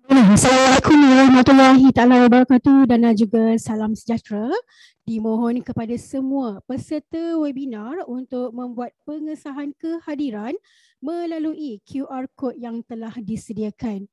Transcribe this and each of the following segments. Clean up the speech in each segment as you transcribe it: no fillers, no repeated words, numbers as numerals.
Assalamualaikum warahmatullahi taala wabarakatuh dan juga salam sejahtera. Dimohon kepada semua peserta webinar untuk membuat pengesahan kehadiran melalui QR code yang telah disediakan.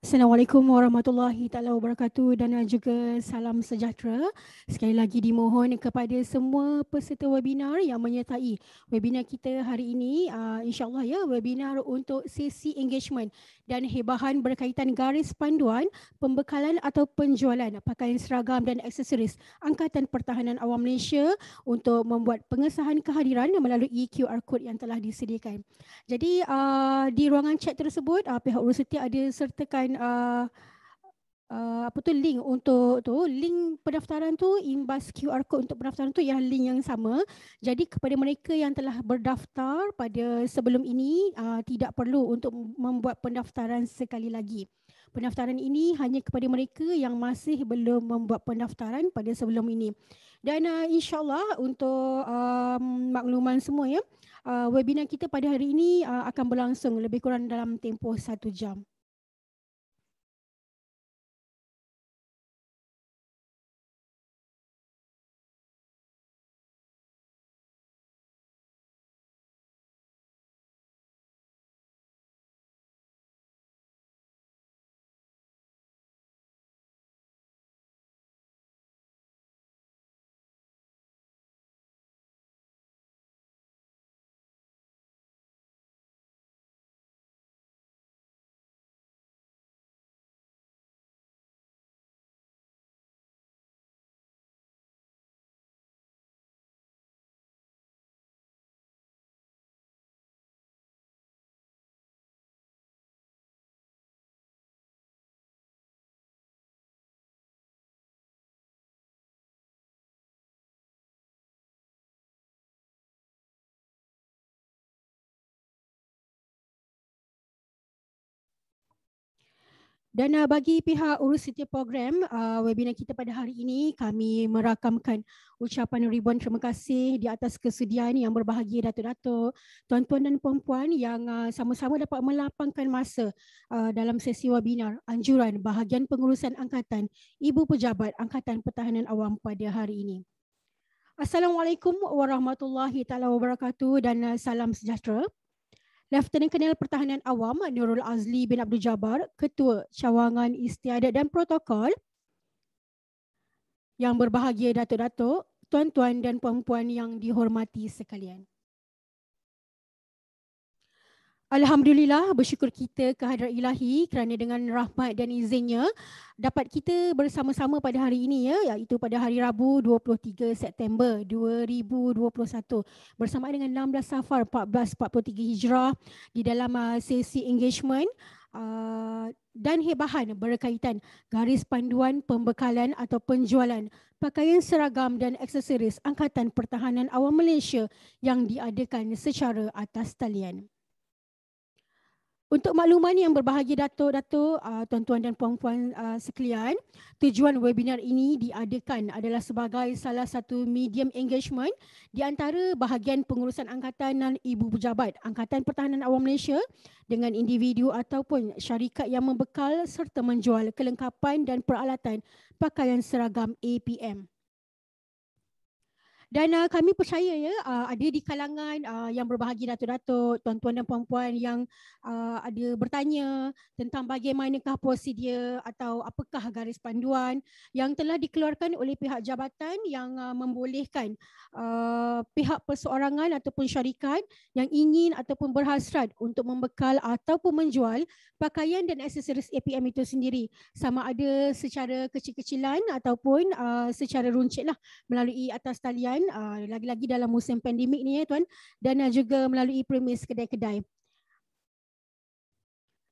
Assalamualaikum warahmatullahi taala wabarakatuh dan juga salam sejahtera. Sekali lagi dimohon kepada semua peserta webinar yang menyertai webinar kita hari ini, insya-Allah ya, webinar untuk sesi engagement dan hebahan berkaitan garis panduan pembekalan atau penjualan pakaian seragam dan aksesoris Angkatan Pertahanan Awam Malaysia untuk membuat pengesahan kehadiran melalui QR code yang telah disediakan. Jadi di ruangan chat tersebut pihak universiti ada sertakan apa tu link untuk tu, link pendaftaran tu, imbas QR code untuk pendaftaran tu yang link yang sama. Jadi kepada mereka yang telah berdaftar pada sebelum ini tidak perlu untuk membuat pendaftaran sekali lagi. Pendaftaran ini hanya kepada mereka yang masih belum membuat pendaftaran pada sebelum ini. Dan insya-Allah untuk makluman semua ya, webinar kita pada hari ini akan berlangsung lebih kurang dalam tempoh 1 jam. Dan bagi pihak Universiti Program, webinar kita pada hari ini, kami merakamkan ucapan ribuan terima kasih di atas kesediaan yang berbahagia datuk-datuk, tuan-tuan dan puan-puan yang sama-sama dapat melapangkan masa dalam sesi webinar anjuran bahagian pengurusan angkatan Ibu Pejabat Angkatan Pertahanan Awam pada hari ini. Assalamualaikum warahmatullahi taala wabarakatuh dan salam sejahtera. Lieutenant Colonel Pertahanan Awam Nurul Azli bin Abdul Jabbar, Ketua Cawangan Istiadat dan Protokol, yang berbahagia datuk-datuk, tuan-tuan dan puan-puan yang dihormati sekalian. Alhamdulillah, bersyukur kita kehadrat ilahi kerana dengan rahmat dan izinnya dapat kita bersama-sama pada hari ini ya, iaitu pada hari Rabu 23 September 2021 bersama dengan 16 Safar 1443 Hijrah di dalam sesi engagement dan hebahan berkaitan garis panduan pembekalan atau penjualan pakaian seragam dan aksesoris Angkatan Pertahanan Awam Malaysia yang diadakan secara atas talian. Untuk makluman yang berbahagia datuk-datuk, tuan-tuan dan puan-puan sekalian, tujuan webinar ini diadakan adalah sebagai salah satu medium engagement di antara bahagian pengurusan angkatan dan ibu pejabat Angkatan Pertahanan Awam Malaysia dengan individu ataupun syarikat yang membekal serta menjual kelengkapan dan peralatan pakaian seragam APM. Dan kami percaya ya, ada di kalangan yang berbahagia datuk-datuk, tuan-tuan dan puan-puan yang ada bertanya tentang bagaimanakah prosedur atau apakah garis panduan yang telah dikeluarkan oleh pihak jabatan yang membolehkan pihak perseorangan ataupun syarikat yang ingin ataupun berhasrat untuk membekal ataupun menjual pakaian dan aksesoris APM itu sendiri, sama ada secara kecil-kecilan ataupun secara runcit lah melalui atas talian, lagi-lagi dalam musim pandemik ni ya tuan, dan juga melalui premis kedai-kedai.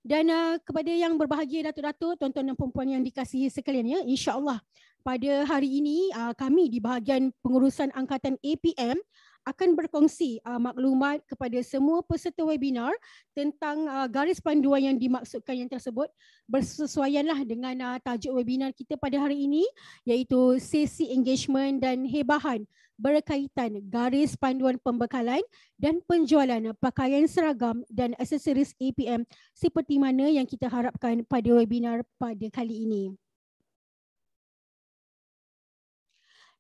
Dan kepada yang berbahagia datuk-datuk, tuan-tuan dan puan-puan yang dikasihi sekalian ya, insya-Allah pada hari ini kami di bahagian pengurusan angkatan APM akan berkongsi maklumat kepada semua peserta webinar tentang garis panduan yang dimaksudkan yang tersebut, bersesuaianlah dengan tajuk webinar kita pada hari ini, iaitu sesi engagement dan hebahan berkaitan garis panduan pembekalan dan penjualan pakaian seragam dan aksesoris APM seperti mana yang kita harapkan pada webinar pada kali ini.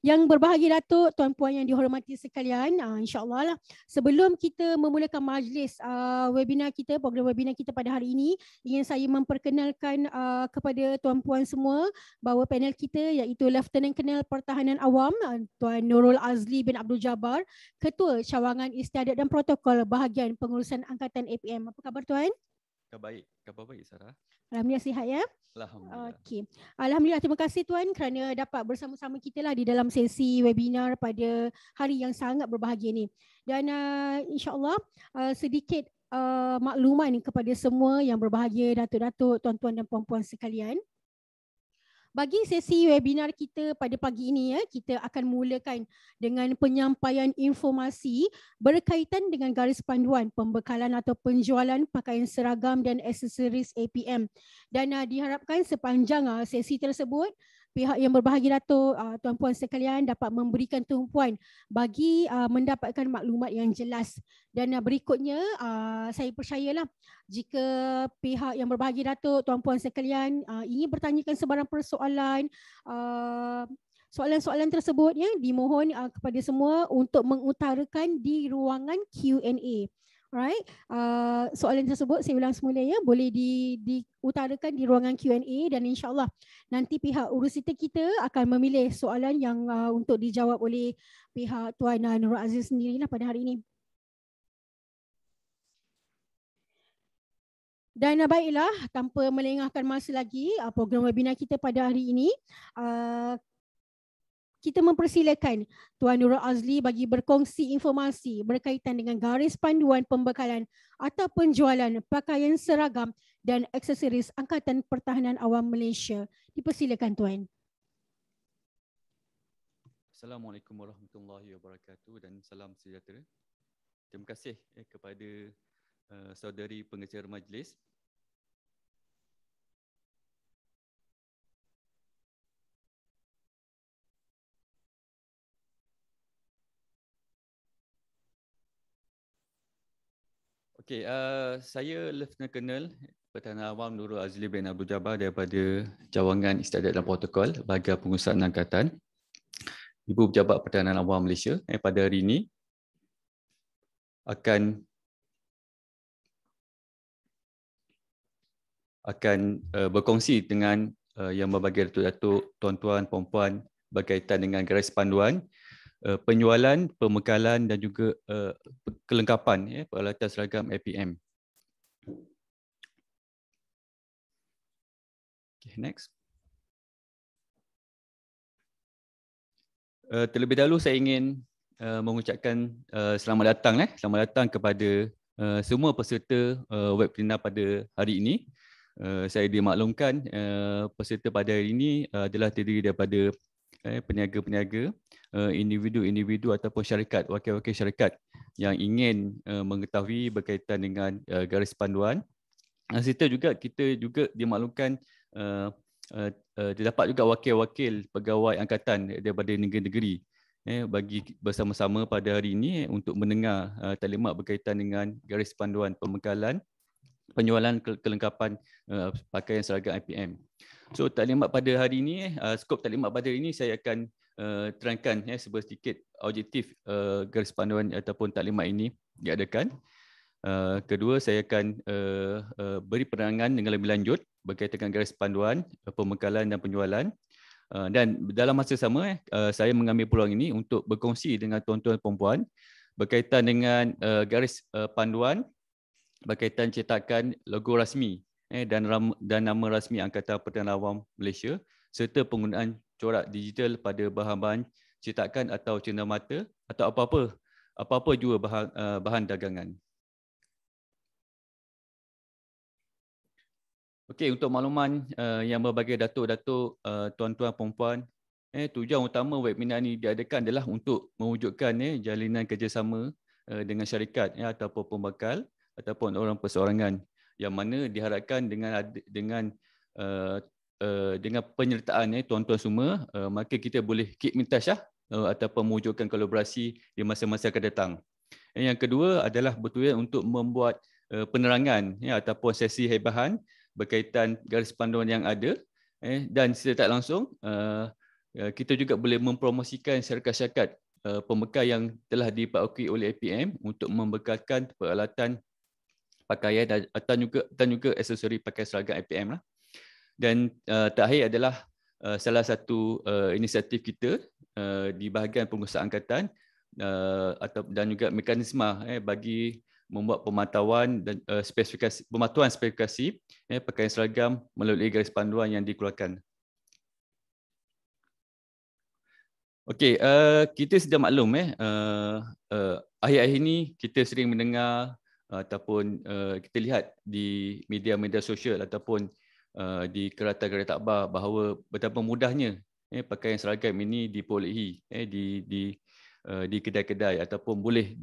Yang berbahagia Datuk, tuan-puan yang dihormati sekalian, insyaAllah lah, sebelum kita memulakan majlis webinar kita, program webinar kita pada hari ini, ingin saya memperkenalkan kepada tuan-puan semua bahawa panel kita iaitu Lieutenant Colonel Pertahanan Awam Tuan Nurul Azli bin Abdul Jabbar, Ketua Cawangan Istiadat dan Protokol Bahagian Pengurusan Angkatan APM. Apa khabar tuan? Khabar baik Sarah. Alhamdulillah sihat ya. Alhamdulillah. Okey. Alhamdulillah, terima kasih tuan kerana dapat bersama-sama kita lah di dalam sesi webinar pada hari yang sangat berbahagia ni. Dan insya-Allah sedikit makluman kepada semua yang berbahagia, datuk-datuk, tuan-tuan dan puan-puan sekalian. Bagi sesi webinar kita pada pagi ini kita akan mulakan dengan penyampaian informasi berkaitan dengan garis panduan pembekalan atau penjualan pakaian seragam dan aksesoris APM. Dan diharapkan sepanjang sesi tersebut pihak yang berbahagia Datuk, tuan-puan sekalian dapat memberikan tumpuan bagi mendapatkan maklumat yang jelas. Dan berikutnya saya percayalah jika pihak yang berbahagia Datuk, tuan-puan sekalian ingin bertanyakan sebarang persoalan, soalan-soalan tersebut dimohon kepada semua untuk mengutarakan di ruangan Q&A. Alright, soalan tersebut saya ulang semula boleh diutarakan di ruangan Q&A dan insyaAllah nanti pihak urusita kita akan memilih soalan yang untuk dijawab oleh pihak Tuan Nurul Aziz sendirilah pada hari ini. Dan baiklah, tanpa melengahkan masa lagi, program webinar kita pada hari ini, kita mempersilakan Tuan Nurul Azli bagi berkongsi informasi berkaitan dengan garis panduan pembekalan atau penjualan pakaian seragam dan aksesoris Angkatan Pertahanan Awam Malaysia. Dipersilakan Tuan. Assalamualaikum warahmatullahi wabarakatuh dan salam sejahtera. Terima kasih kepada saudari pengecara majlis. Okey, saya Lieutenant Colonel Pertahanan Awam Nurul Azli bin Abdul Jabbar daripada Cawangan Istiadat dan Protokol Bahagian Pengurusan Angkatan. Ibu Pejabat Pertahanan Awam Malaysia pada hari ini akan berkongsi dengan yang berbahagia datuk-datuk, tuan-tuan, puan-puan berkaitan dengan garis panduan penjualan, pembekalan dan juga kelengkapan peralatan seragam APM. Okay, next. Terlebih dahulu saya ingin mengucapkan selamat datang kepada semua peserta webinar pada hari ini. Saya dimaklumkan peserta pada hari ini adalah terdiri daripada peniaga-peniaga, individu-individu ataupun syarikat, wakil-wakil syarikat yang ingin mengetahui berkaitan dengan garis panduan. Serta juga kita juga dimaklumkan terdapat juga wakil-wakil pegawai angkatan daripada negeri-negeri bagi bersama-sama pada hari ini untuk mendengar taklimat berkaitan dengan garis panduan pembekalan, penjualan kelengkapan pakaian seragam APM. So taklimat pada hari ini, skop taklimat pada hari ini saya akan terangkan sedikit objektif garis panduan ataupun taklimat ini diadakan. Kedua, saya akan beri penerangan dengan lebih lanjut berkaitan dengan garis panduan pembekalan dan penjualan. Dan dalam masa sama, saya mengambil peluang ini untuk berkongsi dengan tuan-tuan dan puan-puan berkaitan dengan garis panduan berkaitan cetakan logo rasmi dan nama rasmi Angkatan Pertahanan Awam Malaysia serta penggunaan corak digital pada bahan-bahan cetakan atau cenderamata atau apa-apa juga bahan dagangan. Okey, untuk makluman yang berbagai datuk-datuk, tuan-tuan, puan-puan, tujuan utama webinar ini diadakan adalah untuk mewujudkan jalinan kerjasama dengan syarikat ataupun pembekal ataupun orang perseorangan yang mana diharapkan dengan penyertaan tuan-tuan semua, maka kita boleh keep in touch ataupun mewujudkan kolaborasi di masa-masa akan datang. Yang kedua adalah betul untuk membuat penerangan ataupun sesi hebahan berkaitan garis panduan yang ada dan secara tak langsung kita juga boleh mempromosikan syarikat-syarikat pembekal yang telah dipakui oleh APM untuk membekalkan peralatan pakaian dan juga aksesori pakaian seragam APM lah. Dan terakhir adalah salah satu inisiatif kita di bahagian pengurusan angkatan dan juga mekanisme bagi membuat pemantauan dan spesifikasi pakaian seragam melalui garis panduan yang dikeluarkan. Okey, kita sudah maklum akhir-akhir ini kita sering mendengar ataupun kita lihat di media-media sosial ataupun di kereta-kereta akhbar bahawa betapa mudahnya pakaian seragam ini diperolehi di kedai-kedai ataupun boleh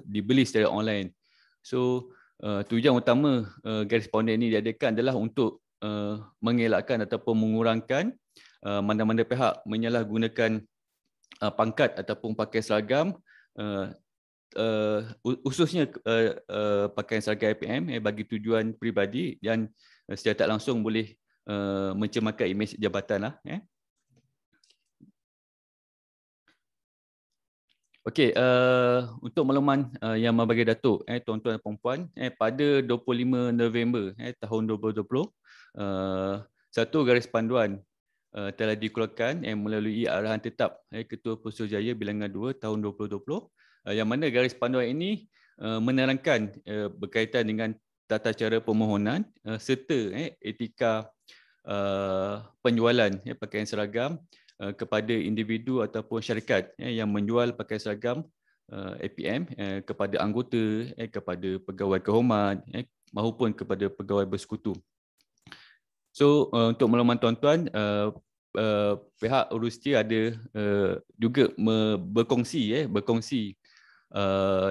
dibeli secara online. So tujuan utama garis panduan ini diadakan adalah untuk mengelakkan ataupun mengurangkan mana-mana pihak menyalahgunakan pangkat ataupun pakaian seragam khususnya pakaian seragam APM bagi tujuan peribadi dan secara tak langsung boleh mencemarkan imej jabatan lah. Okey, untuk makluman yang bagi Datuk, tuan-tuan dan puan-puan, pada 25 November tahun 2020, satu garis panduan telah dikeluarkan melalui arahan tetap Ketua Pusurujaya Bilangan 2 tahun 2020, yang mana garis panduan ini menerangkan berkaitan dengan tata cara permohonan serta etika penjualan pakaian seragam kepada individu ataupun syarikat yang menjual pakaian seragam APM kepada anggota, kepada pegawai kehormat maupun kepada pegawai bersekutu. So untuk makluman tuan-tuan, pihak Urusti ada juga berkongsi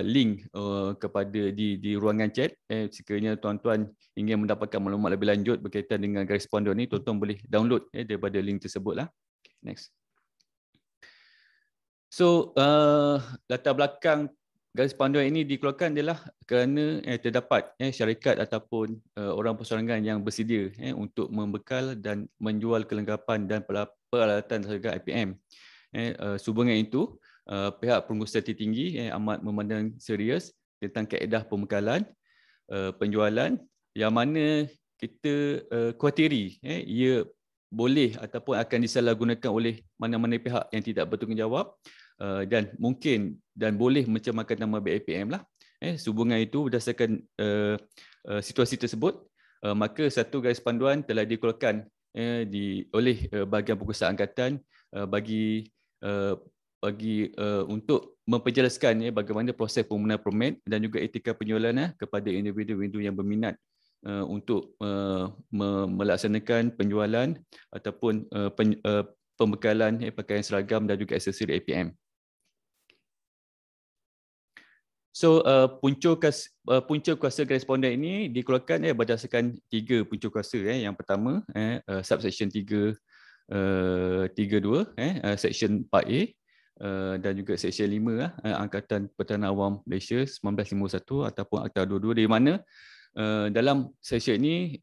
link kepada di ruangan chat. Sekiranya tuan-tuan ingin mendapatkan maklumat lebih lanjut berkaitan dengan garis panduan ini, tuan-tuan boleh download daripada link tersebut lah. Next. So latar belakang garis panduan ini dikeluarkan adalah kerana terdapat syarikat ataupun orang perseorangan yang bersedia untuk membekal dan menjual kelengkapan dan peralatan seragam APM. Sehubungan itu, pihak pengurusan tertinggi amat memandang serius tentang kaedah pembekalan, penjualan yang mana kita khawatiri ia boleh ataupun akan disalahgunakan oleh mana-mana pihak yang tidak bertanggungjawab dan mungkin dan boleh mencemarkan nama baik APM lah. Sehubungan itu berdasarkan situasi tersebut, maka satu garis panduan telah dikeluarkan oleh bahagian pengurusan angkatan bagi untuk memperjelaskan bagaimana proses pembunuhan permit dan juga etika penjualan kepada individu-individu yang berminat untuk melaksanakan penjualan ataupun pembekalan pakaian seragam dan juga aksesori APM. So punca kuasa garis panduan ini dikeluarkan berdasarkan 3 punca kuasa. Yang pertama subsection 3.2 section 4A dan juga section 5 Angkatan Pertahanan Awam Malaysia 1951 ataupun Akta 22, di mana dalam section ini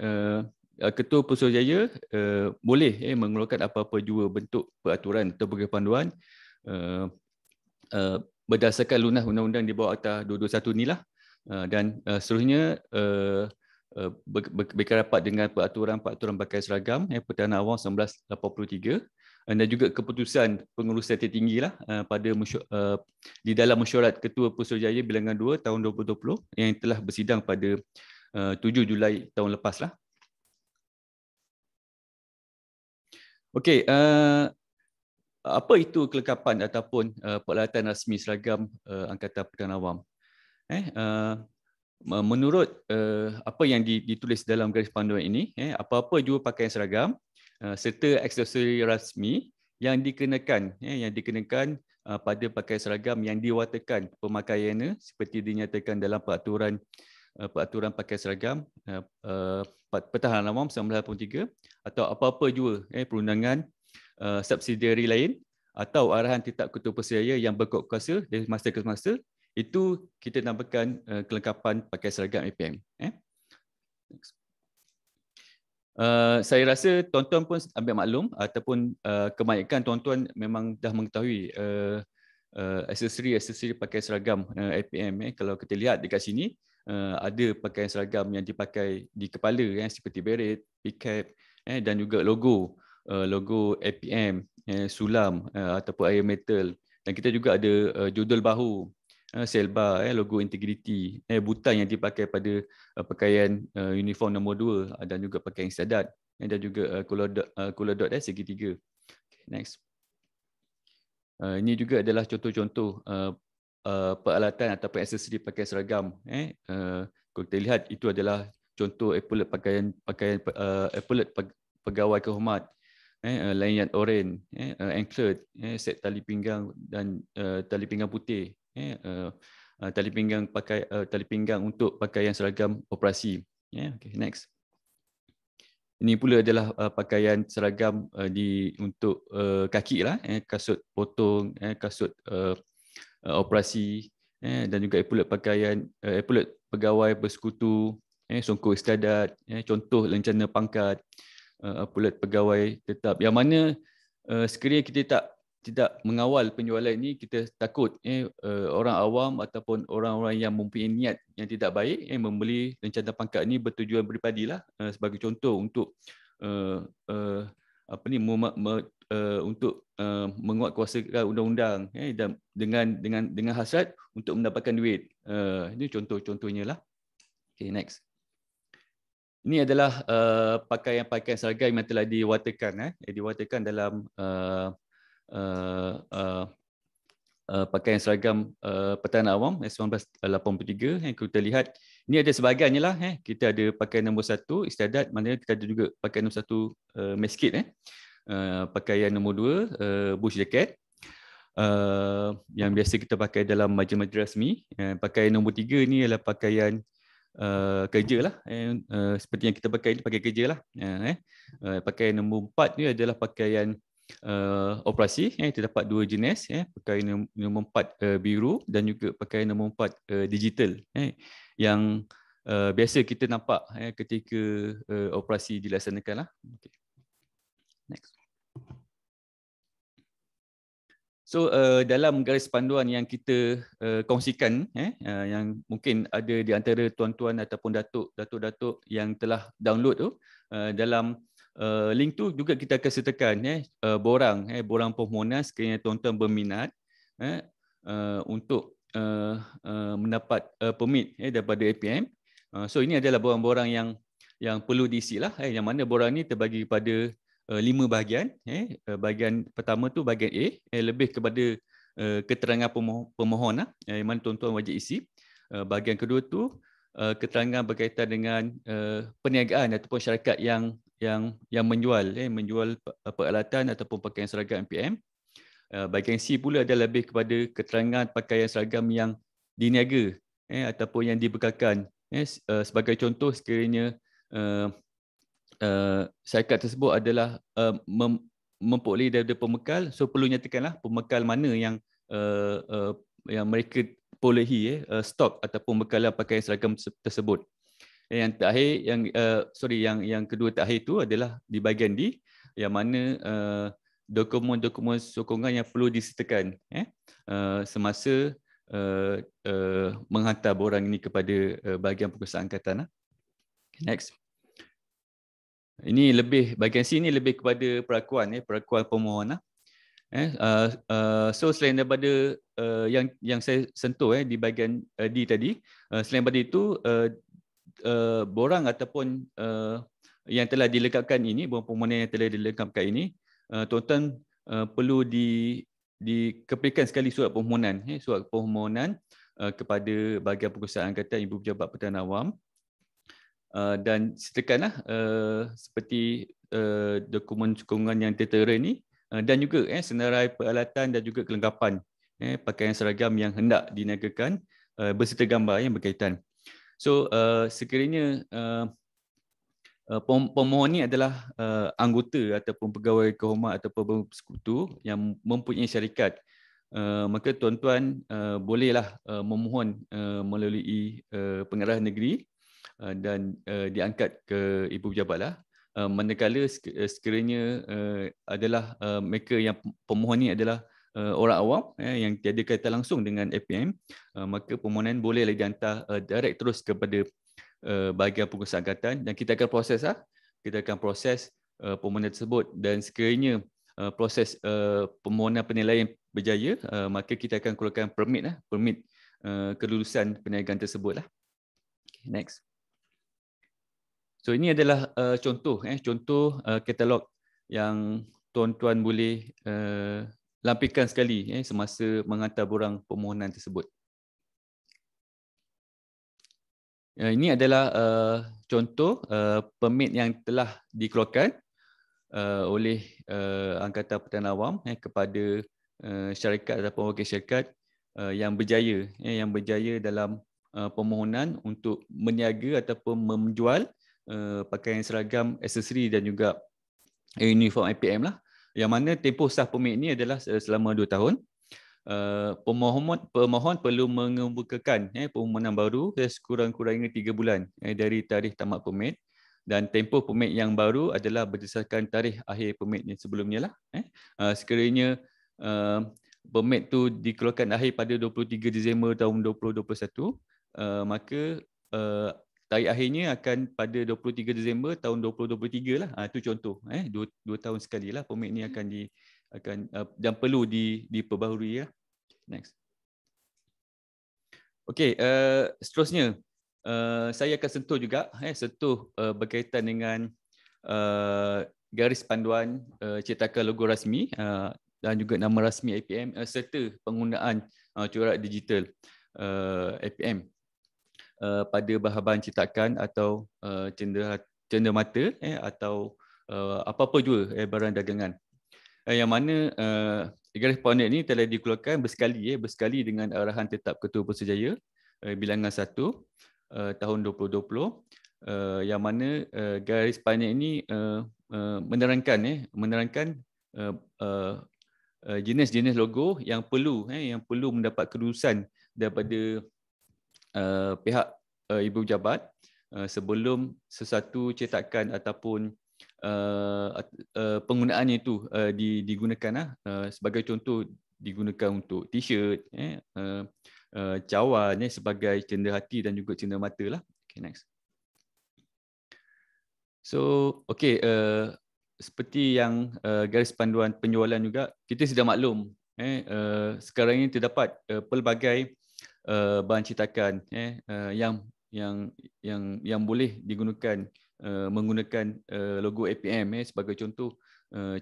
Ketua Pusurujaya boleh mengeluarkan apa-apa jua bentuk peraturan atau panduan berdasarkan lunas undang-undang di bawah Akta 221 inilah, dan seterusnya berkerapat dengan peraturan pakaian seragam Pertahanan Awam 1983 dan juga keputusan pengurusan tertinggi lah pada di dalam mesyuarat Ketua Pusurujaya Bilangan 2 tahun 2020 yang telah bersidang pada 7 Julai tahun lepas lah. Okey, apa itu kelengkapan ataupun peralatan rasmi seragam Angkatan Pertahanan Awam? Menurut apa yang ditulis dalam garis panduan ini, apa-apa jua pakaian seragam serta aksesori rasmi yang dikenakan pada pakaian seragam yang diwatakan pemakaiannya seperti dinyatakan dalam peraturan pakaian seragam Pertahanan Awam 1983 atau apa-apa jua perundangan subsidiari lain atau arahan tetap Ketua Pusurujaya yang berkuasa dari masa ke masa, itu kita namakan kelengkapan pakaian seragam APM. Saya rasa tuan-tuan pun ambil maklum ataupun kebanyakan tuan-tuan memang dah mengetahui aksesori pakai seragam APM. Kalau kita lihat dekat sini, ada pakaian seragam yang dipakai di kepala seperti beret, picap dan juga logo APM, sulam ataupun air metal, dan kita juga ada jodol bahu, selbar, logo integriti, butan yang dipakai pada pakaian uniform nombor 2 dan juga pakaian istiadat, dan juga collar dot segitiga. Next. Ini juga adalah contoh-contoh peralatan ataupun aksesori pakai seragam. Kalau kita lihat, itu adalah contoh epaulet epaulet pegawai kehormat, lanyard oren, anklet, set tali pinggang dan tali pinggang putih, tali pinggang untuk pakaian seragam operasi. Okay, next. Ini pula adalah pakaian seragam untuk kaki lah, kasut potong, kasut operasi, dan juga epaulet pegawai bersekutu, songkok istiadat, contoh lencana pangkat, epaulet pegawai tetap, yang mana sekiranya kita tidak mengawal penjualan ini, kita takut orang awam ataupun orang-orang yang mempunyai niat yang tidak baik membeli lencana pangkat ini bertujuan peribadi lah, sebagai contoh untuk untuk menguatkuasakan undang-undang, dan dengan hasrat untuk mendapatkan duit. Ini contoh-contohnya lah. Okay, next. Ini adalah pakaian-pakaian seragam yang telah diwatakan dalam pakaian seragam Pertahanan Awam 1983. Yang kita lihat, ini ada sebahagiannya lah. Kita ada pakaian nombor 1 istiadat, mana kita ada juga pakaian nombor 1 meskit, pakaian nombor 2 bush jacket, yang biasa kita pakai dalam majlis-majlis rasmi. Pakaian nombor 3 ni adalah pakaian kerja lah, seperti yang kita pakai ni, pakai kerja lah. Pakaian nombor 4 ni adalah pakaian operasi. Terdapat 2 jenis, pakaian nombor 4 biru dan juga pakaian nombor 4 digital, yang biasa kita nampak ketika operasi dilaksanakan lah. Okay. Next. So dalam garis panduan yang kita kongsikan, yang mungkin ada di antara tuan-tuan ataupun datuk-datuk yang telah download tu, dalam link tu juga kita akan sertakan borang permohonan sekiranya tuan-tuan berminat untuk mendapat permit daripada APM. So ini adalah borang-borang yang perlu diisi lah, yang mana borang ni terbagi kepada 5 bahagian. Bahagian pertama tu bahagian A, lebih kepada keterangan pemohon lah, yang mana tuan-tuan wajib isi. Bahagian kedua tu keterangan berkaitan dengan perniagaan ataupun syarikat yang menjual peralatan ataupun pakaian seragam APM. Bahagian C pula adalah lebih kepada keterangan pakaian seragam yang diniaga ataupun yang dibekalkan. Sebagai contoh, sekiranya syarikat tersebut adalah memperoleh daripada pembekal, so perlu nyatakanlah pembekal mana yang mereka perolehi, stok ataupun bekalan pakaian seragam tersebut. Yang terakhir, yang kedua terakhir itu adalah di bahagian D, yang mana dokumen-dokumen sokongan yang perlu disertakan semasa menghantar borang ini kepada bahagian pengurusan angkatan. Next. Ini bahagian C ini lebih kepada perakuan pemohon. So selain daripada yang saya sentuh di bahagian D tadi, selain daripada itu, borang ataupun yang telah dilengkapkan ini, borang permohonan yang telah dilengkapkan ini, tuan-tuan perlu dikeplikan sekali surat permohonan kepada bahagian pengurusan angkatan Ibu Pejabat Pertahanan Awam. Dan sertakanlah seperti dokumen sokongan yang tertera ni, dan juga senarai peralatan dan juga kelengkapan pakaian seragam yang hendak diniagakan berserta gambar yang berkaitan. So sekiranya pemohon ni adalah anggota ataupun pegawai kehormat ataupun bersekutu yang mempunyai syarikat, maka tuan-tuan bolehlah memohon melalui pengarah negeri dan diangkat ke Ibu Pejabat lah, manakala sekiranya adalah mereka yang pemohon ni adalah orang awam yang tiada kaitan langsung dengan APM, maka permohonan boleh dihantar direct terus kepada bahagian pengurusan angkatan dan kita akan proses kita akan proses permohonan tersebut dan sekiranya proses permohonan penilaian berjaya, maka kita akan keluarkan permit kelulusan perniagaan tersebut lah. Okay, next. So ini adalah contoh katalog yang tuan-tuan boleh lampikan sekali semasa menghantar borang permohonan tersebut. Ini adalah contoh permit yang telah dikeluarkan oleh Angkatan Pertahanan Awam kepada syarikat ataupun wakil syarikat yang berjaya dalam permohonan untuk meniaga ataupun menjual pakaian seragam, aksesori dan juga uniform APM lah, yang mana tempoh sah permit ini adalah selama 2 tahun. Pemohon perlu mengemukakan permohonan baru sekurang-kurangnya 3 bulan dari tarikh tamat permit dan tempoh permit yang baru adalah berdasarkan tarikh akhir permit yang sebelumnya lah. Sekiranya permit tu dikeluarkan akhir pada 23 Disember tahun 2021, maka tarikh akhirnya akan pada 23 Disember tahun 2023 lah. Itu contoh. 2 tahun sekali lah permit ni akan dan perlu diperbaharui ya. Next. Okey, seterusnya saya akan sentuh juga berkaitan dengan garis panduan cetakan logo rasmi dan juga nama rasmi APM serta penggunaan corak digital APM pada bahagian cetakan atau cenderamata atau apa-apa juga barang dagangan. Yang mana garis panduan ini telah dikeluarkan bersekali dengan arahan tetap Ketua Putrajaya bilangan 1 tahun 2020, yang mana garis panduan ini menerangkan jenis-jenis logo yang perlu mendapat kelulusan daripada pihak ibu pejabat sebelum sesuatu cetakan ataupun penggunaannya itu digunakan. Sebagai contoh, digunakan untuk t-shirt, cawan sebagai cenderahati dan juga cenderamata lah. Okay, next. So, okay, seperti yang garis panduan penjualan juga, kita sudah maklum sekarang ini terdapat pelbagai bahan cetakan yang boleh digunakan menggunakan logo APM sebagai contoh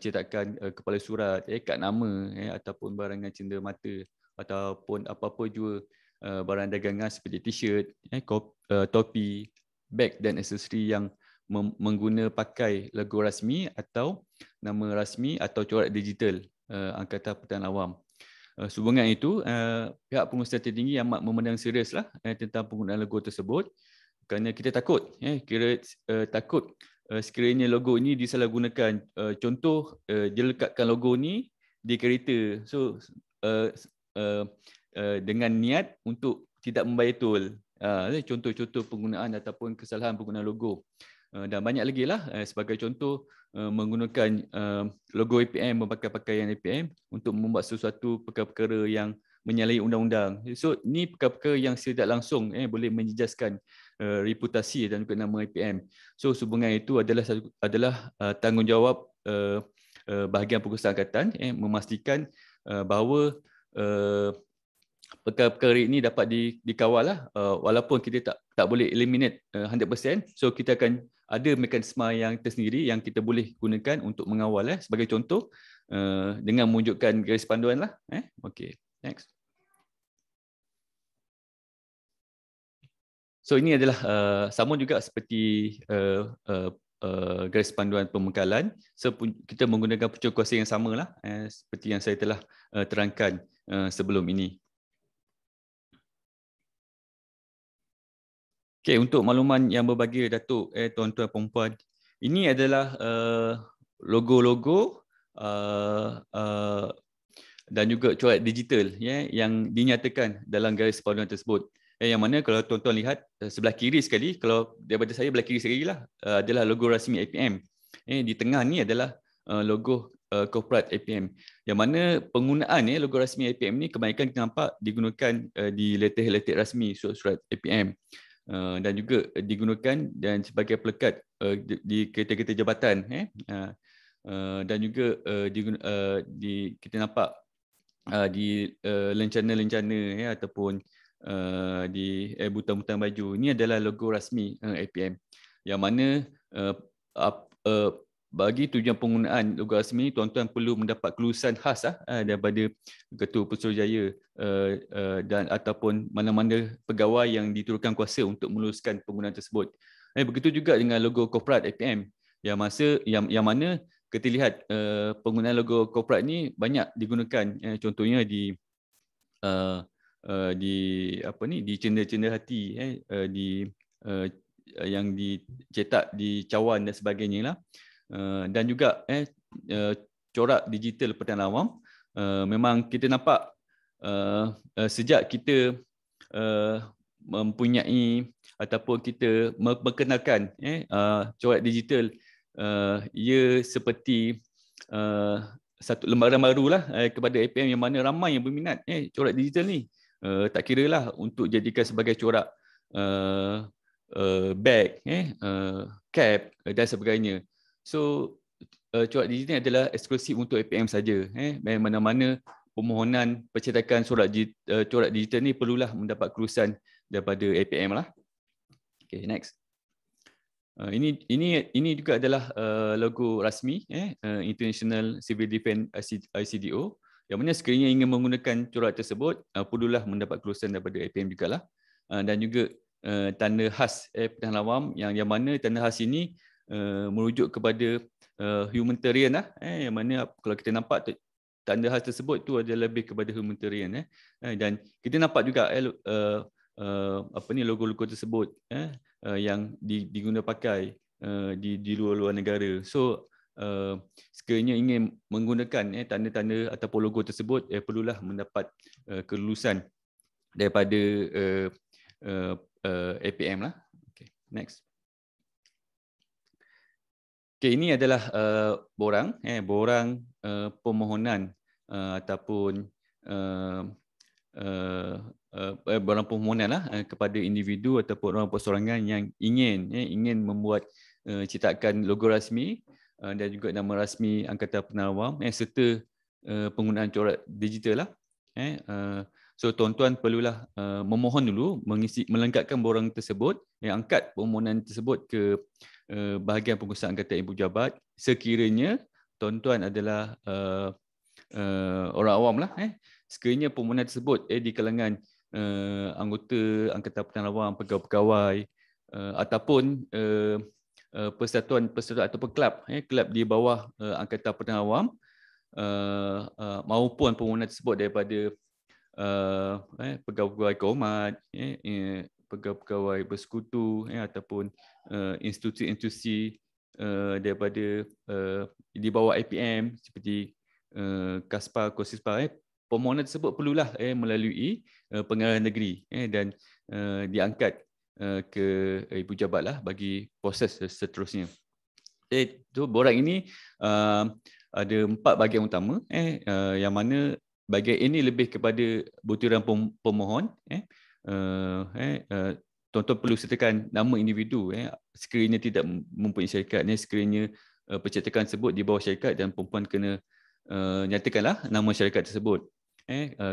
cetakan kepala surat, kad nama ataupun barangan cenderamata ataupun apa-apa juga barang dagangan seperti t-shirt, topi, beg dan aksesori yang mengguna pakai logo rasmi atau nama rasmi atau corak digital Angkatan Pertahanan Awam. Sehubungan itu, pihak pengurusan tertinggi amat memandang serius lah tentang penggunaan logo tersebut, kerana kita takut sekiranya logo ini disalahgunakan. Contoh, dia lekatkan logo ni di kereta, so dengan niat untuk tidak membayar tol. Contoh-contoh penggunaan ataupun kesalahan penggunaan logo. Dan banyak lagi lah, sebagai contoh menggunakan logo APM, memakai pakaian APM untuk membuat sesuatu perkara-perkara yang menyalahi undang-undang. So ni perkara-perkara yang tidak langsung boleh menjejaskan reputasi dan juga nama APM. So sehubungan itu adalah tanggungjawab bahagian pengurusan angkatan memastikan bahawa perkara-perkara ini dapat dikawal lah, walaupun kita tak boleh eliminate 100%. So kita akan ada mekanisme yang tersendiri yang kita boleh gunakan untuk mengawal sebagai contoh dengan menunjukkan garis panduan lah. Okay, next. So ini adalah sama juga seperti garis panduan pembekalan. So kita menggunakan punca kuasa yang sama lah seperti yang saya telah terangkan sebelum ini. Okay, untuk makluman yang berbahagia Datuk, tuan-tuan perempuan, ini adalah logo-logo dan juga corak digital yang dinyatakan dalam garis panduan tersebut. Yang mana kalau tuan-tuan lihat sebelah kiri sekali, kalau daripada saya belah kiri sekali lah adalah logo rasmi APM. Di tengah ni adalah logo corporate APM, yang mana penggunaan logo rasmi APM ni kebanyakan kita nampak digunakan di letter-letter rasmi surat-surat APM, dan juga digunakan dan sebagai pelekat di kereta-kereta jabatan, dan juga kita nampak di lencana-lencana ataupun di butang-butang baju. Ini adalah logo rasmi APM, yang mana bagi tujuan penggunaan logo rasmi, tuan-tuan perlu mendapat kelulusan khas daripada Ketua Putrajaya dan ataupun mana-mana pegawai yang diturunkan kuasa untuk meluluskan penggunaan tersebut. Begitu juga dengan logo corporate APM, yang mana kita lihat penggunaan logo corporate ni banyak digunakan, contohnya di cendera-cendera hati, yang dicetak di cawan dan sebagainya lah. Dan juga corak digital Perdana Awam, memang kita nampak sejak kita mempunyai ataupun kita memperkenalkan corak digital, ia seperti satu lembaran barulah kepada APM, yang mana ramai yang berminat corak digital ni. Tak kira lah untuk jadikan sebagai corak bag, cap dan sebagainya. So corak digital adalah eksklusif untuk APM saja. Mana-mana permohonan pencetakan corak digital ni perlulah mendapat kelulusan daripada APM lah. Okay, next. Ini juga adalah logo rasmi International Civil Defence ICDO, yang mana sekiranya ingin menggunakan corak tersebut perlulah mendapat kelulusan daripada APM jugalah. Dan juga tanda khas Perdana Awam, yang mana tanda khas ini merujuk kepada humanitarian lah, yang mana kalau kita nampak tanda khas tersebut tu adalah lebih kepada humanitarian, dan kita nampak juga logo-logo tersebut yang digunakan pakai di luar-luar negara. So sekiranya ingin menggunakan tanda-tanda ataupun logo tersebut, perlulah mendapat kelulusan daripada APM lah. Okay, next. Okay, ini adalah borang permohonan ataupun borang permohonan lah kepada individu ataupun orang perseorangan yang ingin membuat cetakan logo rasmi dan juga nama rasmi Angkatan Perdana Awam serta penggunaan corak digital lah. So tuan-tuan perlulah memohon dulu, melengkapkan borang tersebut, angkat permohonan tersebut ke bahagian pengurusan Angkatan Ibu Jabat sekiranya tuan-tuan adalah orang awam lah. Sekiranya permohonan tersebut di kalangan anggota Angkatan Perdana Awam, pegawai-pegawai ataupun persatuan ataupun kelab di bawah Angkatan Perdana Awam, maupun permohonan tersebut daripada pegawai-pegawai kehormat, pegawai-pegawai bersekutu ataupun institusi-institusi daripada di bawah APM seperti KASPA, KOSISPA, permohonan tersebut perlulah melalui pengarahan negeri dan diangkat ke Ibu Jabat lah bagi proses seterusnya. So, borang ini ada 4 bahagian utama, yang mana bahagian ini lebih kepada butiran pemohon. Tuan-tuan perlu sertakan nama individu sekiranya tidak mempunyai syarikat, sekiranya pencetakan tersebut di bawah syarikat, dan perempuan kena nyatakanlah nama syarikat tersebut,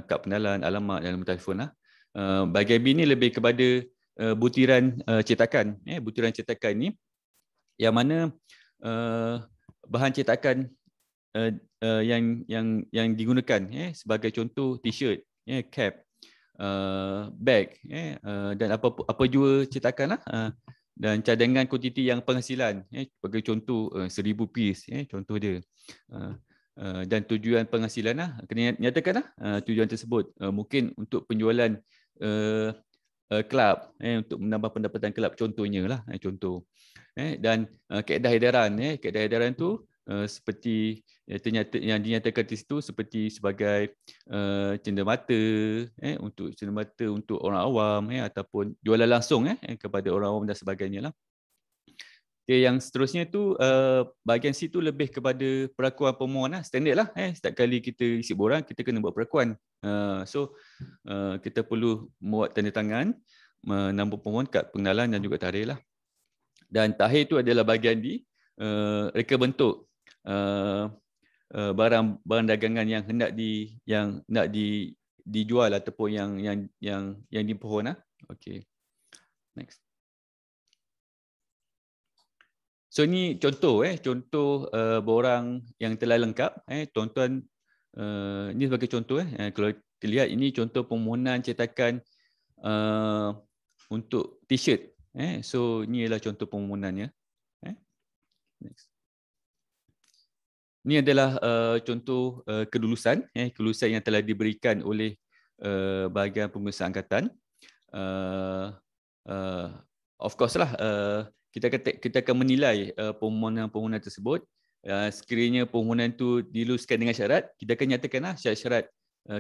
kad pengenalan, alamat dan nombor telefon lah. Bahagian B ni lebih kepada butiran cetakan. Butiran cetakan ni yang mana bahan cetakan yang digunakan, sebagai contoh t-shirt, cap, bag, dan apa jua cetakan lah, dan cadangan kuantiti yang penghasilan, sebagai contoh 1000 piece, contoh dia, dan tujuan penghasilan lah, kena nyatakan lah tujuan tersebut, mungkin untuk penjualan kelab, untuk menambah pendapatan kelab contohnya lah, contoh, dan kaedah edaran, kaedah edaran tu seperti yang dinyatakan di situ seperti sebagai cenderamata, untuk cenderamata untuk orang awam, ataupun jualan langsung kepada orang awam dan sebagainya lah. Okay, yang seterusnya tu bahagian C tu lebih kepada perakuan pemohon lah, standard lah. Setiap kali kita isi borang, kita kena buat perakuan. So kita perlu membuat tanda tangan, menambah pemohon kad pengenalan dan juga tarikh lah. Dan takhir tu adalah bahagian D, reka bentuk barang dagangan yang hendak dijual ataupun yang dipohon lah. Okay, next. So ni contoh borang yang telah lengkap. Tuan-tuan, ni sebagai contoh. Kalau kita lihat ini contoh permohonan cetakan untuk t-shirt. So ni adalah contoh permohonannya. Next. Ini adalah contoh kelulusan, kelulusan yang telah diberikan oleh bahagian pengurusan angkatan. Of course lah, kita akan menilai permohonan tersebut. Sekiranya permohonan itu diluluskan dengan syarat, kita akan nyatakanlah syarat-syarat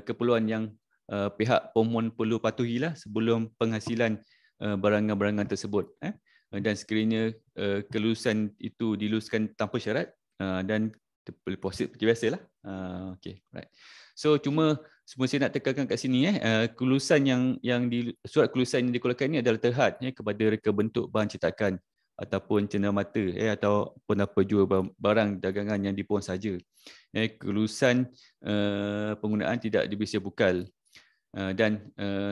keperluan yang pihak pemohon perlu patuhilah sebelum penghasilan barangan-barangan tersebut. Dan sekiranya kelulusan itu diluluskan tanpa syarat dan boleh proceed seperti biasalah. Okay, right. So cuma saya nak tekankan kat sini kelulusan yang di surat kelulusan yang dikeluarkan ini adalah terhad kepada reka bentuk bahan cetakan ataupun cenderamata ataupun apa jual barang dagangan yang dipohon saja. Kelulusan penggunaan tidak diberi bukal dan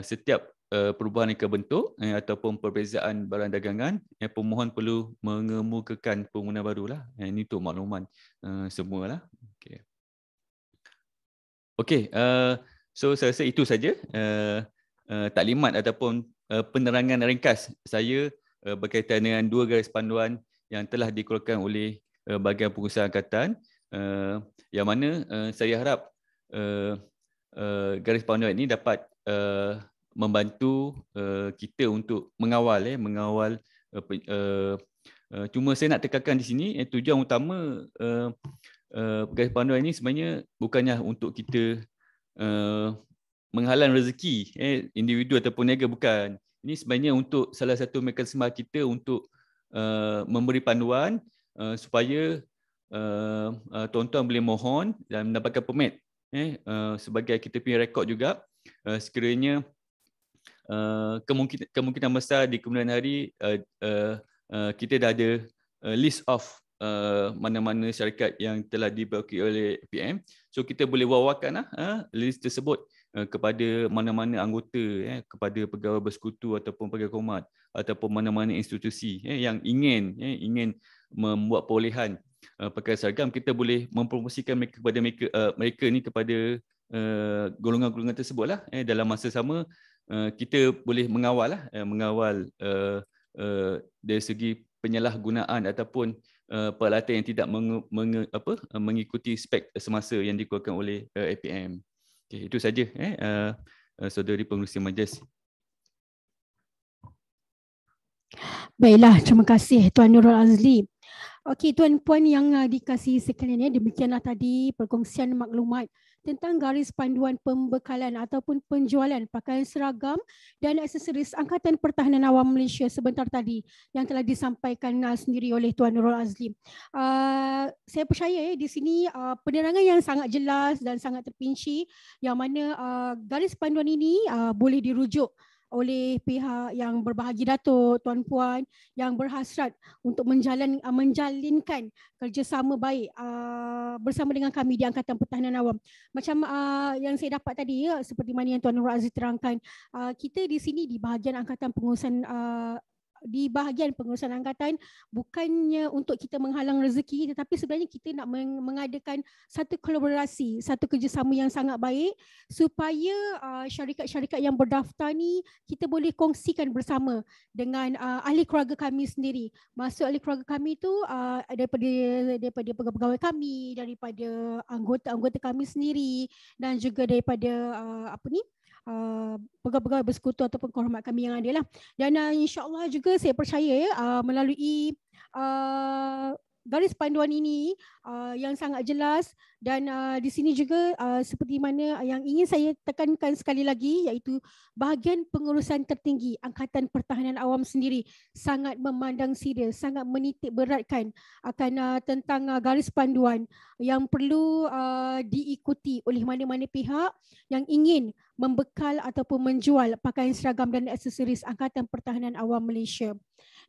setiap perubahan reka bentuk ataupun perbezaan barang dagangan, pemohon perlu mengemukakan permohonan barulah. Ini untuk makluman semualah. Okey. Okey, so saya rasa itu saja taklimat ataupun penerangan ringkas saya berkaitan dengan 2 garis panduan yang telah dikeluarkan oleh bahagian pengurusan angkatan, yang mana saya harap garis panduan ini dapat membantu kita untuk mengawal. Cuma saya nak tekankan di sini, tujuan utama garis panduan ini sebenarnya bukannya untuk kita menghalang rezeki individu ataupun niaga, bukan. Ini sebenarnya untuk salah satu mekanisme kita untuk memberi panduan supaya tuan-tuan boleh mohon dan mendapatkan permit. Sebagai kita punya rekod juga, sekiranya kemungkinan besar di kemudian hari kita dah ada list of mana-mana syarikat yang telah dibloki oleh PM. So kita boleh wawarkan list tersebut kepada mana-mana anggota, kepada pegawai bersekutu ataupun pegawai komat ataupun mana-mana institusi yang ingin membuat perolehan pakaian seragam. Kita boleh mempromosikan mereka kepada mereka ni kepada golongan-golongan tersebutlah. Dalam masa sama kita boleh mengawal dari segi penyalahgunaan ataupun peralatan yang tidak mengikuti spek semasa yang dikeluarkan oleh APM. Okay, itu saja saudari pengerusi majlis. Baiklah, terima kasih Tuan Nurul Azli. Okey, tuan-puan yang dikasihi sekalian, demikianlah tadi perkongsian maklumat tentang garis panduan pembekalan ataupun penjualan pakaian seragam dan aksesoris Angkatan Pertahanan Awam Malaysia sebentar tadi yang telah disampaikan sendiri oleh Tuan Nurul Azli. Saya percaya di sini penerangan yang sangat jelas dan sangat terpinci, yang mana garis panduan ini boleh dirujuk oleh pihak yang berbahagi datuk, tuan-puan yang berhasrat untuk menjalinkan kerjasama baik bersama dengan kami di Angkatan Pertahanan Awam. Macam yang saya dapat tadi, seperti mana yang Tuan Nurul Azli terangkan, kita di sini di bahagian Angkatan Pengurusan Angkatan bukannya untuk kita menghalang rezeki, tetapi sebenarnya kita nak mengadakan satu kolaborasi, satu kerjasama yang sangat baik supaya syarikat-syarikat yang berdaftar ni kita boleh kongsikan bersama dengan ahli keluarga kami sendiri. Maksud ahli keluarga kami tu daripada pegawai-pegawai kami, daripada anggota-anggota kami sendiri dan juga daripada pegawai-pegawai bersekutu ataupun kehormat kami yang ada lah. Dan insya-Allah juga saya percaya melalui garis panduan ini yang sangat jelas, dan di sini juga seperti mana yang ingin saya tekankan sekali lagi, iaitu bahagian pengurusan tertinggi Angkatan Pertahanan Awam sendiri sangat memandang serius, sangat menitik beratkan akan tentang garis panduan yang perlu diikuti oleh mana-mana pihak yang ingin membekal ataupun menjual pakaian seragam dan aksesoris Angkatan Pertahanan Awam Malaysia.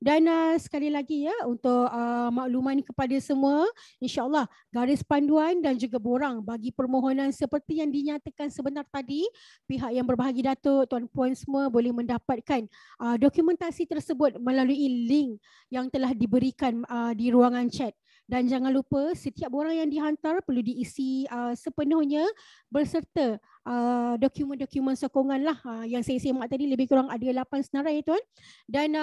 Dan sekali lagi ya, untuk makluman kepada semua, insya-Allah garis panduan dan juga borang bagi permohonan seperti yang dinyatakan sebentar tadi, pihak yang berbahagi Datuk, tuan-puan semua boleh mendapatkan dokumentasi tersebut melalui link yang telah diberikan di ruangan chat. Dan jangan lupa setiap borang yang dihantar perlu diisi sepenuhnya berserta dokumen-dokumen sokongan lah yang saya semak tadi, lebih kurang ada 8 senarai tuan. Dan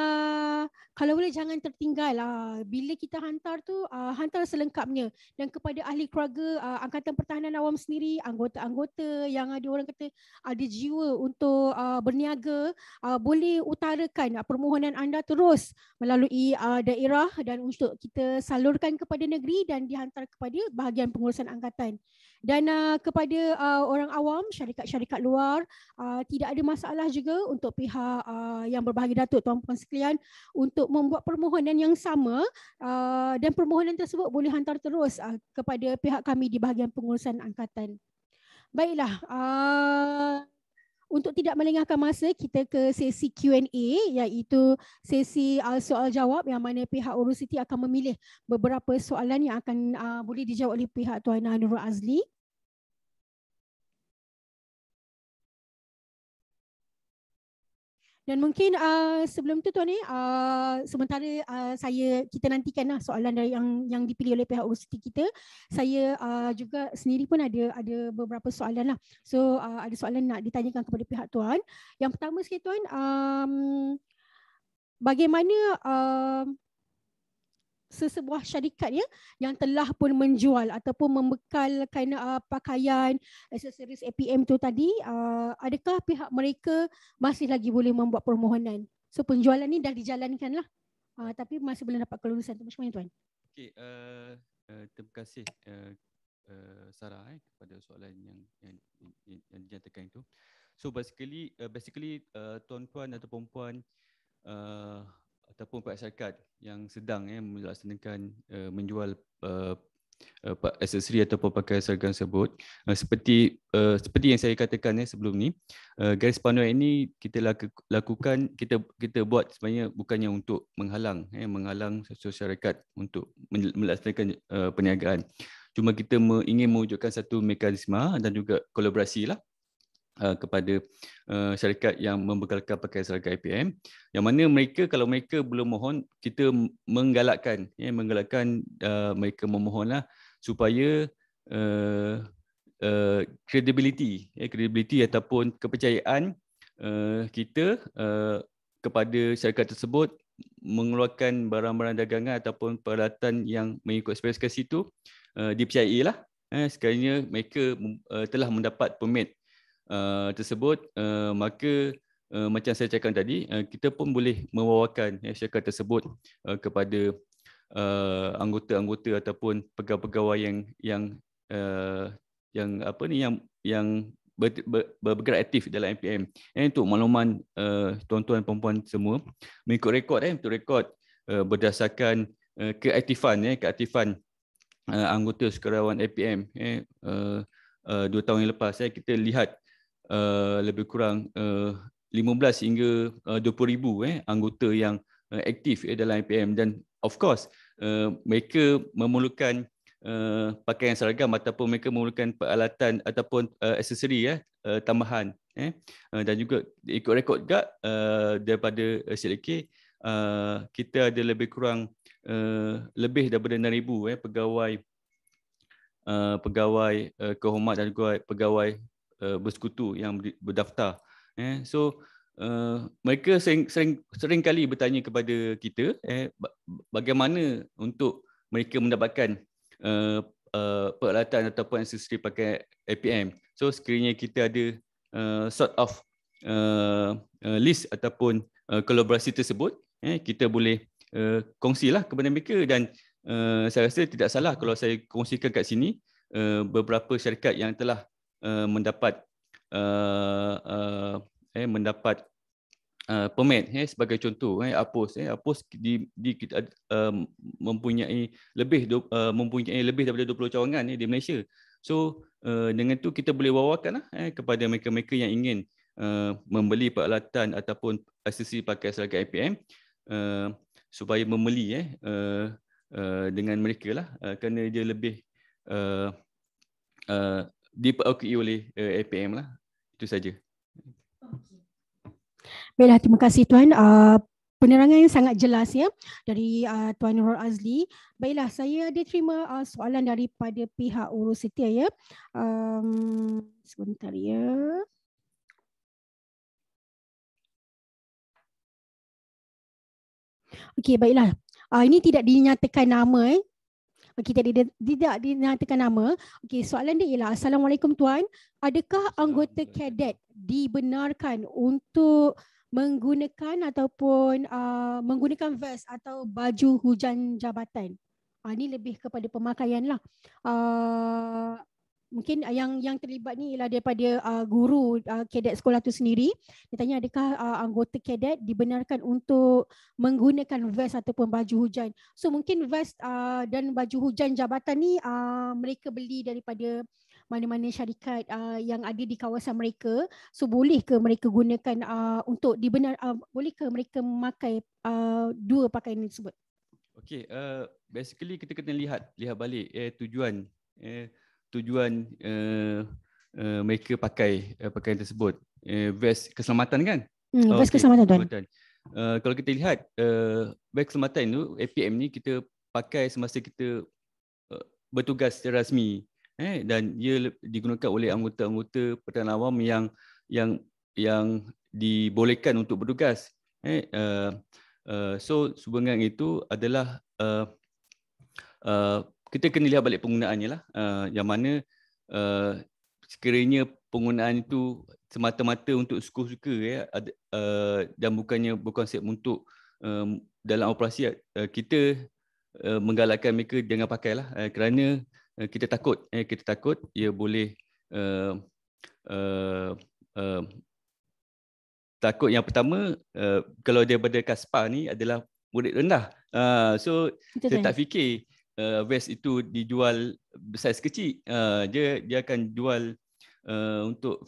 kalau boleh jangan tertinggal bila kita hantar tu, hantar selengkapnya. Dan kepada ahli keluarga Angkatan Pertahanan Awam sendiri, anggota-anggota yang ada orang kata ada jiwa untuk berniaga, boleh utarakan permohonan anda terus melalui daerah dan untuk kita salurkan kepada negeri dan dihantar kepada bahagian pengurusan angkatan. Dan kepada orang awam, syarikat-syarikat luar, tidak ada masalah juga untuk pihak yang berbahagi Datuk, tuan-puan sekalian, untuk membuat permohonan yang sama, dan permohonan tersebut boleh hantar terus kepada pihak kami di bahagian pengurusan angkatan. Baiklah, untuk tidak melengahkan masa, kita ke sesi Q&A, iaitu sesi soal jawab yang mana pihak Urusiti akan memilih beberapa soalan yang akan boleh dijawab oleh pihak Tuan Nurul Azli. Dan mungkin sebelum tu tuan ni, sementara kita nantikanlah soalan dari yang dipilih oleh pihak Urusiti kita. Saya juga sendiri pun ada beberapa soalan lah. So ada soalan nak ditanyakan kepada pihak tuan. Yang pertama sekali tuan, bagaimana sesebuah syarikat ya yang telah pun menjual ataupun membekalkan pakaian, aksesoris APM tu tadi, adakah pihak mereka masih lagi boleh membuat permohonan? So penjualan ni dah dijalankan lah, tapi masih belum dapat kelulusan. Macam mana tuan? Okay, terima kasih Sarah kepada soalan yang dinyatakan itu. So basically tuan-tuan atau perempuan ataupun pihak syarikat yang sedang melaksanakan menjual aksesori ataupun pakaian seragam tersebut, seperti yang saya katakan sebelum ni, garis panduan ini kita lakukan, kita buat sebenarnya bukannya untuk menghalang syarikat untuk melaksanakan perniagaan. Cuma kita ingin mewujudkan satu mekanisme dan juga kolaborasi lah kepada syarikat yang membekalkan pakaian seragam APM, yang mana kalau mereka belum mohon, kita menggalakkan mereka memohonlah supaya credibility ataupun kepercayaan kita kepada syarikat tersebut mengeluarkan barang-barang dagangan ataupun peralatan yang mengikut spesifikasi itu dipercayai lah sekiranya mereka telah mendapat permit tersebut, maka macam saya cakap tadi, kita pun boleh membawakan syarikat tersebut kepada anggota-anggota ataupun pegawai-pegawai yang bergerak aktif dalam MPM. Untuk makluman tuan-tuan perempuan semua, mengikut rekod berdasarkan keaktifan anggota sukarelawan APM 2 tahun yang lepas, kita lihat lebih kurang 15 hingga 20,000 anggota yang aktif dalam APM, dan of course mereka memerlukan pakaian seragam ataupun mereka memerlukan peralatan ataupun aksesori tambahan, dan juga ikut rekod juga daripada CLK, kita ada lebih kurang lebih daripada 6,000 pegawai kehormat dan juga pegawai bersekutu yang berdaftar. So mereka sering kali bertanya kepada kita bagaimana untuk mereka mendapatkan peralatan ataupun aksesori pakai APM. So sekiranya kita ada sort of list ataupun kolaborasi tersebut, kita boleh kongsilah kepada mereka, dan saya rasa tidak salah kalau saya kongsikan kat sini beberapa syarikat yang telah mendapat permit, sebagai contoh, Apos mempunyai lebih daripada 20 cawangan di Malaysia. So dengan tu kita boleh wawarkan kepada mereka-mereka yang ingin membeli peralatan ataupun aksesori pakai syarikat APM supaya membeli dengan mereka lah, kerana dia lebih diperokui oleh APM lah. Itu saja. Baiklah, terima kasih Tuan. Penerangan yang sangat jelas ya dari Tuan Nurul Azli. Baiklah, saya ada terima soalan daripada pihak urus setia ya. Sebentar ya. Okey, baiklah. Ini tidak dinyatakan nama Okey, tidak dinyatakan nama. Okey, soalan dia ialah, Assalamualaikum Tuan. Adakah anggota kadet dibenarkan untuk menggunakan ataupun menggunakan vest atau baju hujan jabatan? Ini lebih kepada pemakaian lah. Mungkin yang terlibat ni ialah daripada guru kadet sekolah tu sendiri. Dia tanya adakah anggota kadet dibenarkan untuk menggunakan vest ataupun baju hujan. So mungkin vest dan baju hujan jabatan ni mereka beli daripada mana-mana syarikat yang ada di kawasan mereka. So boleh ke mereka gunakan untuk boleh ke mereka memakai dua pakaian tersebut? Okey, basically kita kena lihat balik tujuan mereka pakai pakaian tersebut. Vest keselamatan kan? Vest keselamatan Tuan. Kalau kita lihat vest keselamatan tu, APM ni kita pakai semasa kita bertugas secara rasmi, dan ia digunakan oleh anggota-anggota pertahanan awam yang dibolehkan untuk bertugas. So sehubungan itu adalah kita kena lihat balik penggunaannya lah, yang mana sekiranya penggunaan itu semata-mata untuk suka-suka dan bukan konsep untuk dalam operasi, kita menggalakkan mereka jangan pakailah, kerana kita takut ia boleh takut. Yang pertama, kalau daripada Kaspa ni adalah murid rendah, so saya tak fikir vest itu dijual saiz kecil. Dia akan jual untuk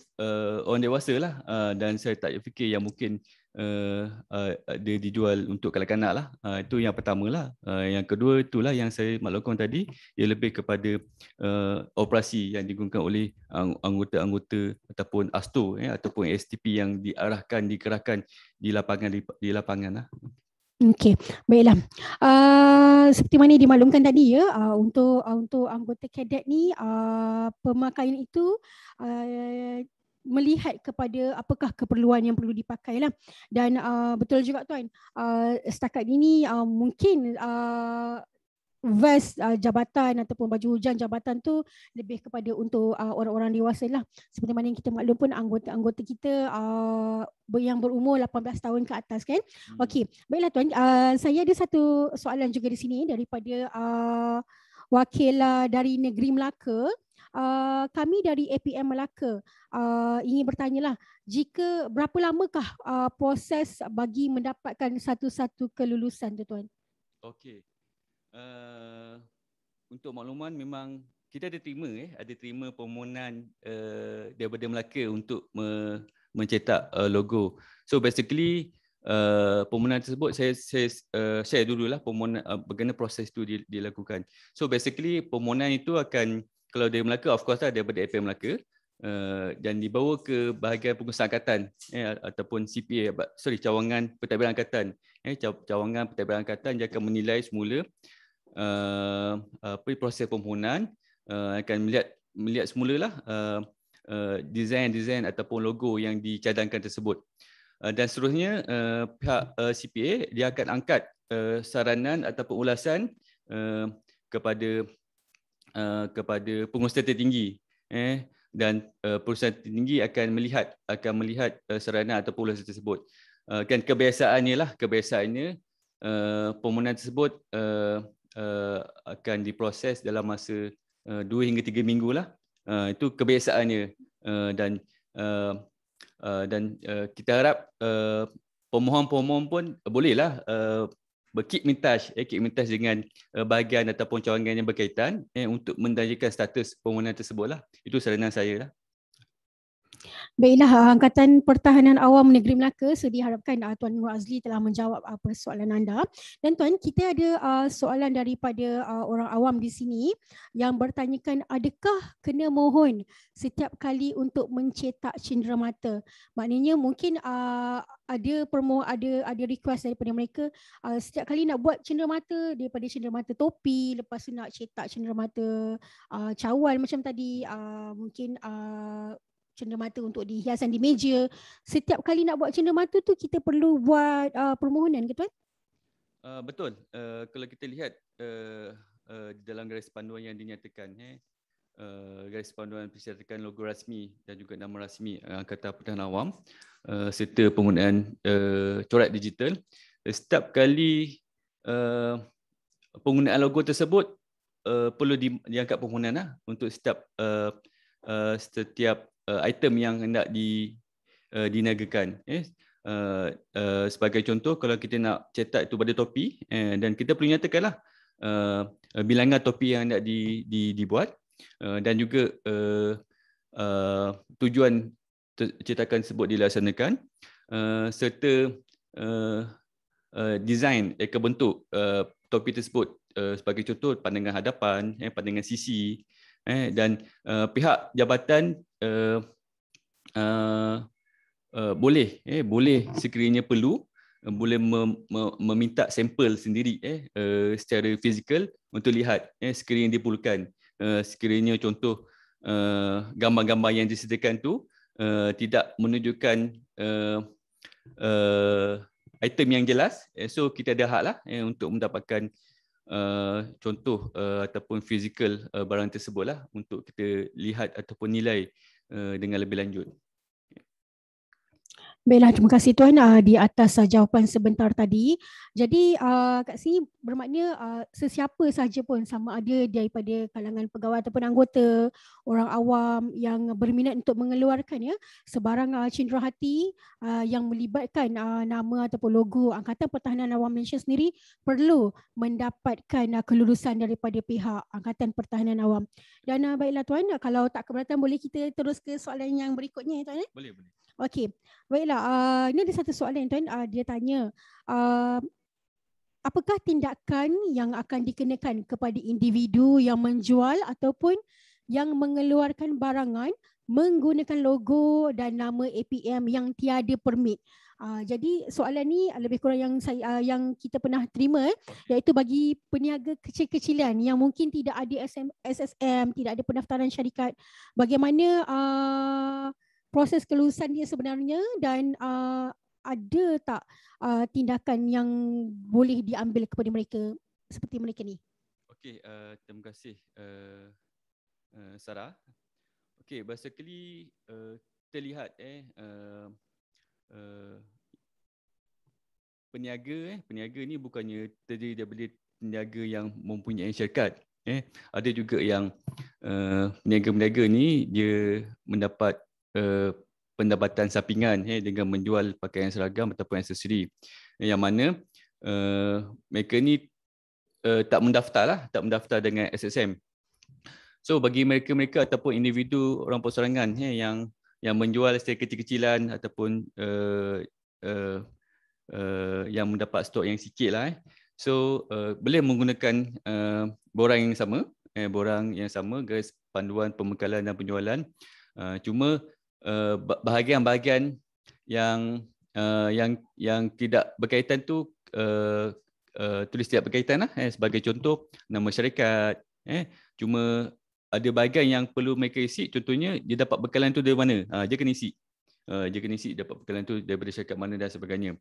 orang dewasa lah, dan saya tak fikir yang mungkin dia dijual untuk kanak-kanak lah. Itu yang pertama lah. Yang kedua itulah yang saya maklumkan tadi, ia lebih kepada operasi yang digunakan oleh anggota-anggota ataupun ASTO ataupun STP yang dikerahkan di lapangan lah. Okey, baiklah. Seperti mana dimaklumkan tadi ya, untuk anggota kadet ni pemakaian itu melihat kepada apakah keperluan yang perlu dipakai lah. Dan betul juga Tuan, setakat ini mungkin vest jabatan ataupun baju hujan jabatan tu lebih kepada untuk orang-orang dewasa lah. Seperti mana yang kita maklum pun anggota-anggota kita yang berumur 18 tahun ke atas kan. Okey, baiklah Tuan, saya ada satu soalan juga di sini daripada wakil dari Negeri Melaka. Kami dari APM Melaka ingin bertanyalah, jika berapa lamakah proses bagi mendapatkan satu-satu kelulusan tu Tuan? Okey. Untuk makluman, memang kita ada terima permohonan daripada Melaka untuk mencetak logo. So basically permohonan tersebut saya share dululah permohonan bagaimana proses itu dilakukan. So basically permohonan itu akan, kalau dari Melaka of course daripada APM Melaka, dan dibawa ke bahagian pengurusan angkatan ataupun CPA, cawangan pentadbiran angkatan. Cawangan pentadbiran angkatan dia akan menilai semula proses permohonan, akan melihat semulalah desain ataupun logo yang dicadangkan tersebut, dan seterusnya pihak CPA dia akan angkat saranan ataupun ulasan kepada pengurusan tertinggi, dan pengurusan tertinggi akan melihat saranan ataupun ulasan tersebut. Kan kebiasaannya permohonan tersebut akan diproses dalam masa 2 hingga 3 minggu lah. Itu kebiasaannya. Dan kita harap pemohon-pemohon pun bolehlah keep in touch dengan bahagian ataupun cawangan yang berkaitan untuk mendayakan status permohonan tersebut lah. Itu saranan saya lah. Baiklah, Angkatan Pertahanan Awam Negeri Melaka, so diharapkan Tuan Nur Azli telah menjawab persoalan anda. Dan Tuan, kita ada soalan daripada orang awam di sini yang bertanyakan, adakah kena mohon setiap kali untuk mencetak cenderamata? Maknanya mungkin ada request daripada mereka, setiap kali nak buat cenderamata, daripada cenderamata topi, lepas tu nak cetak cenderamata cawan macam tadi, mungkin cenderamata untuk dihiasan di meja. Setiap kali nak buat cenderamata tu kita perlu buat permohonan ke Tuan? Betul. Kalau kita lihat dalam garis panduan yang dinyatakan, garis panduan persyaratan logo rasmi dan juga nama rasmi Angkatan Pertahanan Awam serta penggunaan corak digital, setiap kali penggunaan logo tersebut perlu diangkat permohonan lah untuk setiap item yang hendak diniagakan. Sebagai contoh, kalau kita nak cetak itu pada topi, dan kita perlu nyatakanlah bilangan topi yang hendak dibuat, dan juga tujuan cetakan tersebut dilaksanakan, serta design bentuk topi tersebut, sebagai contoh pandangan hadapan, pandangan sisi, dan pihak jabatan boleh sekiranya perlu boleh meminta sampel sendiri secara fizikal untuk lihat sekiranya diperlukan. Sekiranya contoh gambar-gambar yang disediakan tu tidak menunjukkan item yang jelas, so kita ada hak lah untuk mendapatkan contoh ataupun fizikal barang tersebut lah untuk kita lihat ataupun nilai dengan lebih lanjut. Baiklah, terima kasih Tuan di atas jawapan sebentar tadi. Jadi kat sini bermakna sesiapa sahaja pun, sama ada daripada kalangan pegawai ataupun anggota, orang awam yang berminat untuk mengeluarkan sebarang cenderahati yang melibatkan nama ataupun logo Angkatan Pertahanan Awam Malaysia sendiri, perlu mendapatkan kelulusan daripada pihak Angkatan Pertahanan Awam. Dan baiklah Tuan, kalau tak keberatan boleh kita terus ke soalan yang berikutnya Tuan? Boleh. Okey, baiklah. Ini ada satu soalan Tuan. Dia tanya, apakah tindakan yang akan dikenakan kepada individu yang menjual ataupun yang mengeluarkan barangan menggunakan logo dan nama APM yang tiada permit? Jadi soalan ni lebih kurang yang kita pernah terima, iaitu bagi peniaga kecil-kecilan yang mungkin tidak ada SSM, tidak ada pendaftaran syarikat. Bagaimana proses kelulusan dia sebenarnya, dan ada tak tindakan yang boleh diambil kepada mereka seperti mereka ni? Okey, terima kasih Sarah. Okey, basically kita lihat peniaga ni bukannya terdiri daripada peniaga yang mempunyai syarikat. Ada juga yang peniaga-peniaga ni dia mendapat pendapatan sampingan dengan menjual pakaian seragam ataupun aksesori, yang mana mereka ni tak mendaftar dengan SSM. So bagi mereka ataupun individu orang perseorangan yang menjual secara kecil-kecilan ataupun yang mendapat stok yang sikit lah, so boleh menggunakan borang yang sama, garis panduan pembekalan dan penjualan. Cuma bahagian-bahagian yang tidak berkaitan tu tulis tidak berkaitan lah. Sebagai contoh nama syarikat. Cuma ada bahagian yang perlu mereka isi, contohnya dia dapat bekalan tu dari mana, dia kena isi. Dapat bekalan tu daripada syarikat mana dan sebagainya.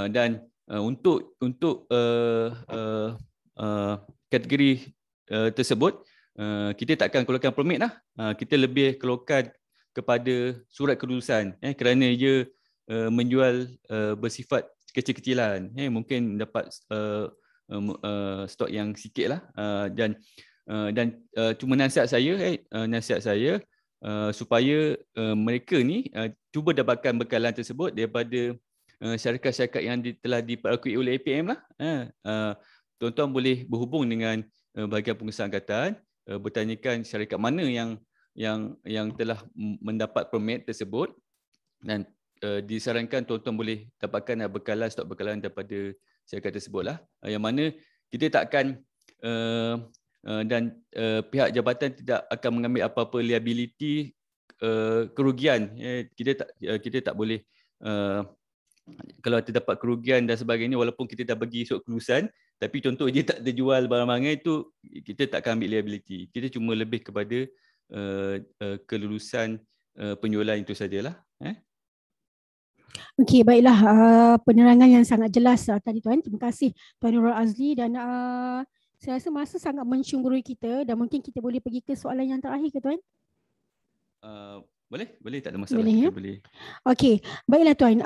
Dan untuk kategori tersebut, kita takkan keluarkan permit lah. Kita lebih keluarkan kepada surat kelulusan, kerana ia menjual bersifat kecil-kecilan, mungkin dapat stok yang sikit lah, dan cuma nasihat saya supaya mereka ni cuba dapatkan bekalan tersebut daripada syarikat-syarikat yang telah diperakui oleh APM lah. Tuan-tuan boleh berhubung dengan bahagian pengurusan angkatan, bertanyakan syarikat mana yang telah mendapat permit tersebut, dan disarankan tuan-tuan boleh dapatkan bekalan, stok bekalan daripada syarikat tersebut lah, yang mana kita takkan dan pihak jabatan tidak akan mengambil apa-apa liability kerugian. Kita tak boleh kalau terdapat kerugian dan sebagainya, walaupun kita dah bagi surat kelulusan, tapi contoh dia tak terjual barang-barang itu, kita tak akan ambil liability. Kita cuma lebih kepada kelulusan penjualan itu sajalah. Okey, baiklah, penerangan yang sangat jelas tadi Tuan. Terima kasih Tuan Nurul Azli, dan saya rasa masa sangat mencemburui kita, dan mungkin kita boleh pergi ke soalan yang terakhir ke Tuan? Boleh, tak ada masalah. Boleh, ya? Boleh. Okey, baiklah Tuan.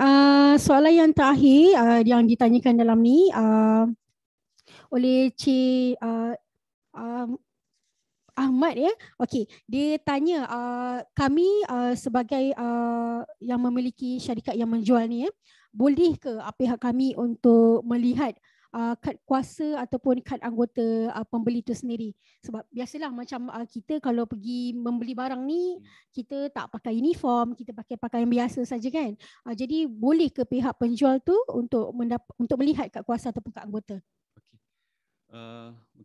Soalan yang terakhir yang ditanyakan dalam ni oleh Cik Ahmad, ya. Okey, dia tanya kami sebagai yang memiliki syarikat yang menjual ni, ya, boleh ke pihak kami untuk melihat kad kuasa ataupun kad anggota pembeli itu sendiri? Sebab biasalah macam kita kalau pergi membeli barang ni, kita tak pakai uniform, kita pakai pakaian biasa saja kan. Jadi boleh ke pihak penjual tu untuk melihat kad kuasa ataupun kad anggota?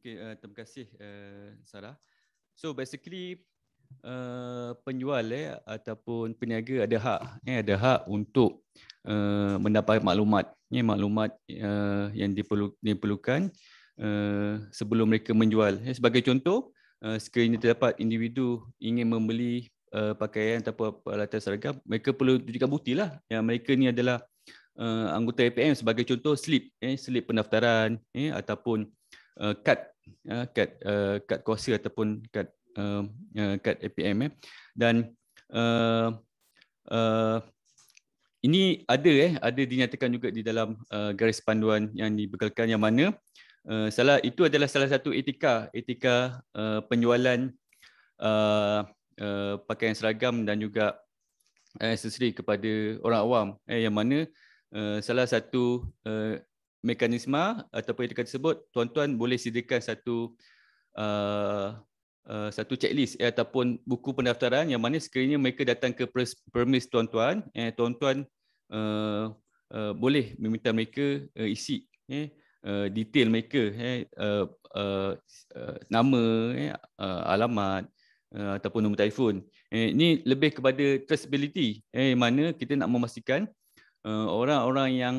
Terima kasih Sarah. So basically penjual ataupun peniaga ada hak untuk mendapat maklumat yang diperlukan sebelum mereka menjual. Sebagai contoh, sekiranya terdapat individu ingin membeli pakaian atau peralatan seragam, mereka perlu tunjukkan buktilah yang mereka ni adalah anggota APM. Sebagai contoh, slip pendaftaran ataupun kad kuasa ataupun kad APM. Dan ini ada dinyatakan juga di dalam garis panduan yang dibekalkan, yang mana itu adalah salah satu etika penjualan pakaian seragam dan juga aksesori kepada orang awam, yang mana salah satu mekanisme ataupun etika tersebut, tuan-tuan boleh sediakan satu checklist ataupun buku pendaftaran, yang mana sekiranya mereka datang ke premis tuan-tuan, boleh meminta mereka isi detail mereka, nama, alamat ataupun nombor telefon. Ini lebih kepada traceability, mana kita nak memastikan orang-orang yang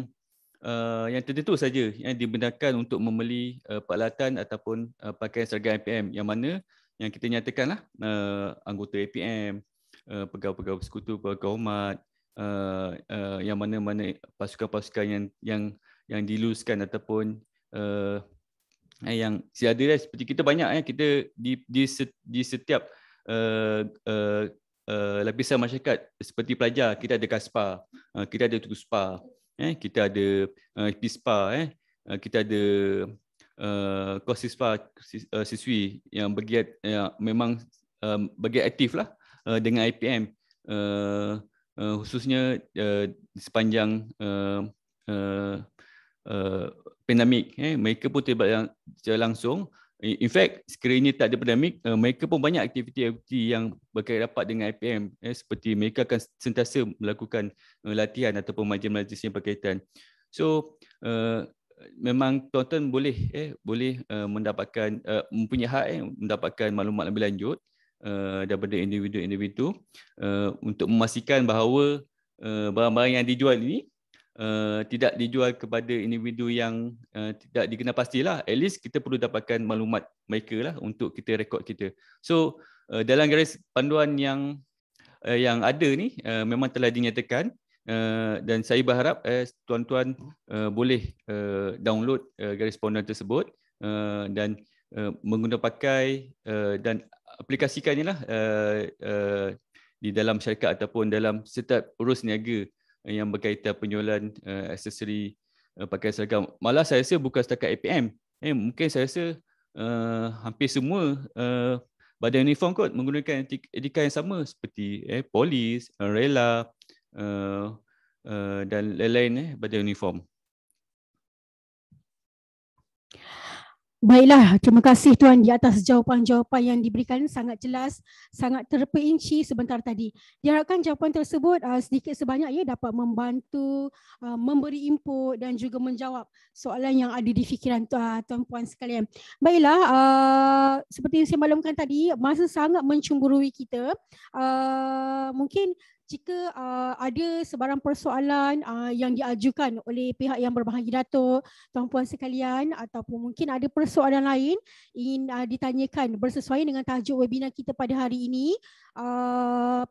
tertentu saja yang dibenarkan untuk membeli peralatan ataupun pakaian seragam APM, yang mana yang kita nyatakanlah anggota APM, pegawai-pegawai sekutu, pegawai hormat, yang mana-mana pasukan-pasukan yang diluluskan ataupun yang siada, seperti kita banyak kita di setiap lapisan masyarakat, seperti pelajar kita ada KASPA, kita ada TUSPA, kita ada PISPA, kita ada KOSISPA, siswi yang bergiat, memang bergiat aktif lah dengan IPM, khususnya sepanjang pandemik. Mereka pun terlibat secara langsung. In fact, sekiranya tak ada pandemik, mereka pun banyak aktiviti-aktiviti yang berkait rapat dengan IPM, seperti mereka akan sentiasa melakukan latihan ataupun majlis-majlis yang berkaitan. So memang tuan-tuan boleh mendapatkan, mempunyai hak mendapatkan maklumat lebih lanjut daripada individu-individu untuk memastikan bahawa barang-barang yang dijual ini tidak dijual kepada individu yang tidak dikenal pastilah. At least kita perlu dapatkan maklumat mereka lah untuk kita rekod kita. So dalam garis panduan yang ada ni memang telah dinyatakan, dan saya berharap tuan-tuan boleh download garis panduan tersebut dan menggunakan pakai dan aplikasikannya lah di dalam syarikat ataupun dalam setiap urus niaga yang berkaitan penjualan aksesori pakaian seragam. Malah saya rasa bukan setakat APM, Mungkin saya rasa hampir semua badan uniform kot menggunakan etika yang sama seperti polis, rela dan lain-lain badan uniform. Baiklah, terima kasih Tuan di atas jawapan-jawapan yang diberikan, sangat jelas, sangat terperinci sebentar tadi. Diharapkan jawapan tersebut sedikit sebanyak dapat membantu memberi input dan juga menjawab soalan yang ada di fikiran tuan-puan sekalian. Baiklah, seperti yang saya maklumkan tadi, masa sangat mencemburui kita. Mungkin jika ada sebarang persoalan yang diajukan oleh pihak yang berbahagia Datuk, tuan-puan sekalian, ataupun mungkin ada persoalan lain ingin ditanyakan bersesuaian dengan tajuk webinar kita pada hari ini,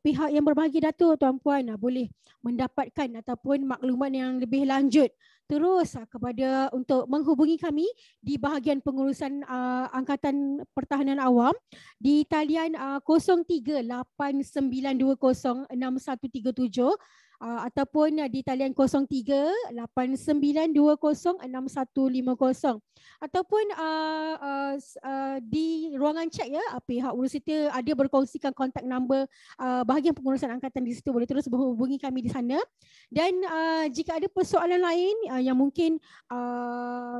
pihak yang berbahagia Datuk, tuan-puan boleh mendapatkan ataupun maklumat yang lebih lanjut terus kepada untuk menghubungi kami di bahagian pengurusan Angkatan Pertahanan Awam di talian 0389206137 ataupun di talian 0389206150 ataupun di ruangan chat pihak Urusita ada berkongsikan kontak number bahagian pengurusan angkatan di situ, boleh terus berhubungi kami di sana. Dan jika ada persoalan lain yang mungkin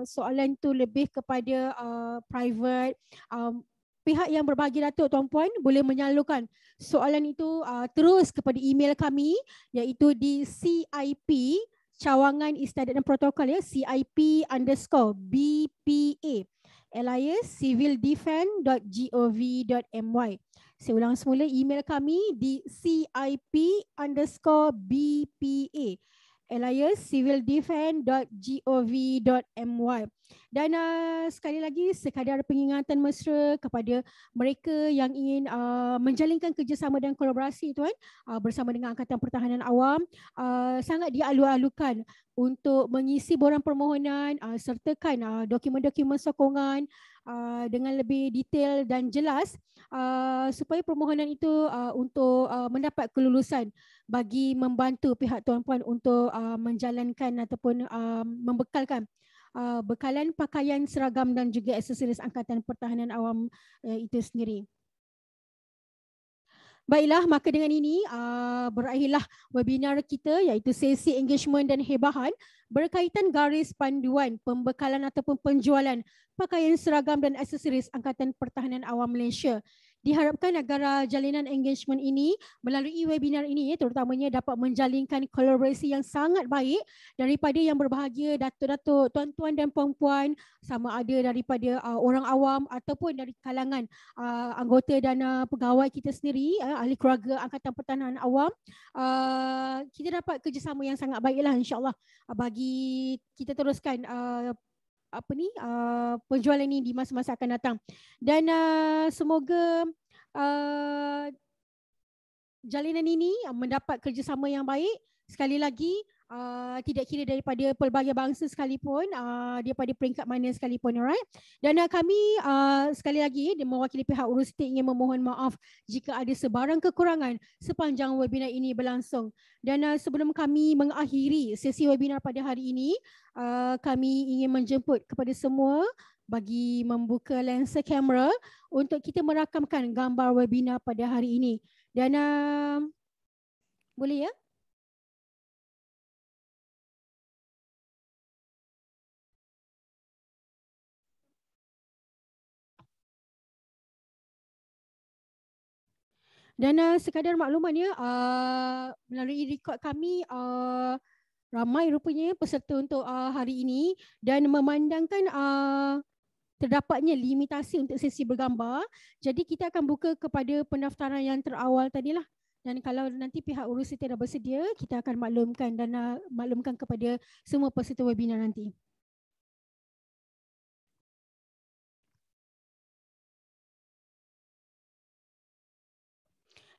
soalan tu lebih kepada private, pihak yang berbahagia Datuk, tuan-puan boleh menyalurkan soalan itu terus kepada email kami, iaitu di CIP Cawangan Istiadat dan Protokol CIP_BPA civildefense.gov.my. Saya ulang semula, email kami di CIP_BPA civildefense.gov.my. Dan sekali lagi sekadar pengingatan mesra kepada mereka yang ingin menjalinkan kerjasama dan kolaborasi tuan bersama dengan Angkatan Pertahanan Awam, sangat dialu-alukan untuk mengisi borang permohonan, sertakan dokumen-dokumen sokongan dengan lebih detail dan jelas supaya permohonan itu untuk mendapat kelulusan bagi membantu pihak tuan-puan untuk menjalankan ataupun membekalkan bekalan pakaian seragam dan juga aksesoris Angkatan Pertahanan Awam itu sendiri. Baiklah, maka dengan ini berakhirlah webinar kita, iaitu sesi engagement dan hebahan berkaitan garis panduan pembekalan ataupun penjualan pakaian seragam dan aksesoris Angkatan Pertahanan Awam Malaysia. Diharapkan agar jalinan engagement ini melalui webinar ini terutamanya dapat menjalinkan kolaborasi yang sangat baik daripada yang berbahagia Datuk-datuk, tuan-tuan dan puan-puan, sama ada daripada orang awam ataupun dari kalangan anggota dan pegawai kita sendiri, ahli keluarga Angkatan Pertahanan Awam. Kita dapat kerjasama yang sangat baiklah insya-Allah bagi kita teruskan penjualan ini di masa-masa akan datang. Dan semoga jalinan ini mendapat kerjasama yang baik. Sekali lagi, tidak kira daripada pelbagai bangsa sekalipun, daripada peringkat mana sekalipun, alright. Dan kami sekali lagi mewakili pihak Urusita ingin memohon maaf jika ada sebarang kekurangan sepanjang webinar ini berlangsung. Dan sebelum kami mengakhiri sesi webinar pada hari ini, kami ingin menjemput kepada semua bagi membuka lensa kamera untuk kita merakamkan gambar webinar pada hari ini. Dan boleh ya? Dan sekadar makluman ya, melalui rekod kami ramai rupanya peserta untuk hari ini, dan memandangkan terdapatnya limitasi untuk sesi bergambar, jadi kita akan buka kepada pendaftaran yang terawal tadilah. Dan kalau nanti pihak Urusita dah bersedia, kita akan maklumkan dan maklumkan kepada semua peserta webinar nanti.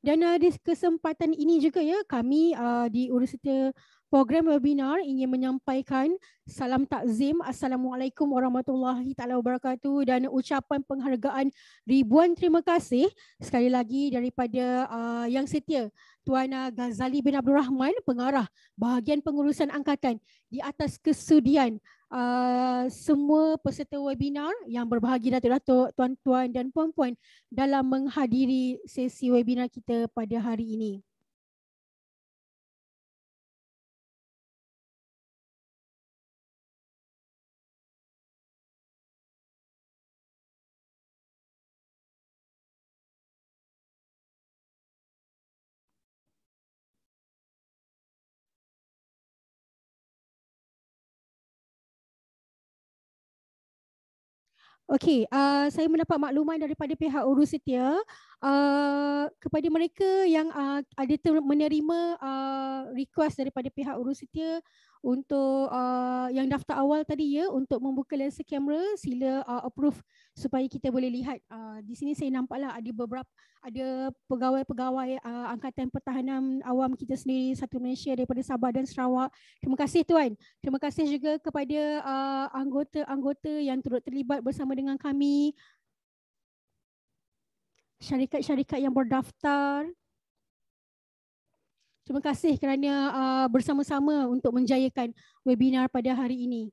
Dan di kesempatan ini juga ya, kami di Urusita Program Webinar ingin menyampaikan salam takzim, Assalamualaikum warahmatullahi taala wabarakatuh, dan ucapan penghargaan ribuan terima kasih sekali lagi daripada yang setia Tuan Ghazali bin Abdul Rahman, pengarah bahagian pengurusan angkatan, di atas kesudian semua peserta webinar yang berbahagia, datuk-datuk, tuan-tuan dan puan-puan dalam menghadiri sesi webinar kita pada hari ini. Okey, saya mendapat makluman daripada pihak urus setia kepada mereka yang ada menerima request daripada pihak urus setia untuk yang daftar awal tadi ya, untuk membuka lensa kamera, sila approve supaya kita boleh lihat. Di sini saya nampaklah ada pegawai-pegawai Angkatan Pertahanan Awam kita sendiri satu Malaysia daripada Sabah dan Sarawak. Terima kasih tuan. Terima kasih juga kepada anggota-anggota yang turut terlibat bersama dengan kami, syarikat-syarikat yang berdaftar. Terima kasih kerana bersama-sama untuk menjayakan webinar pada hari ini.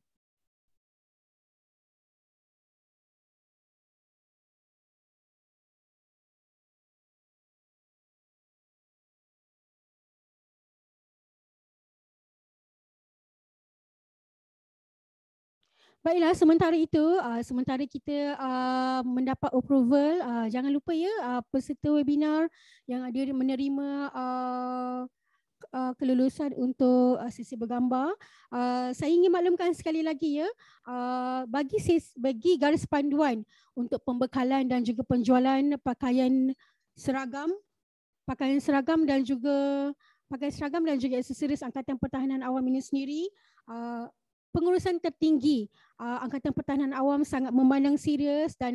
Baiklah, sementara kita mendapat approval, jangan lupa ya peserta webinar yang ada menerima kelulusan untuk sesi bergambar. Saya ingin maklumkan sekali lagi ya, bagi garis panduan untuk pembekalan dan juga penjualan pakaian seragam dan juga aksesoris Angkatan Pertahanan Awam ini sendiri, pengurusan tertinggi Angkatan Pertahanan Awam sangat memandang serius dan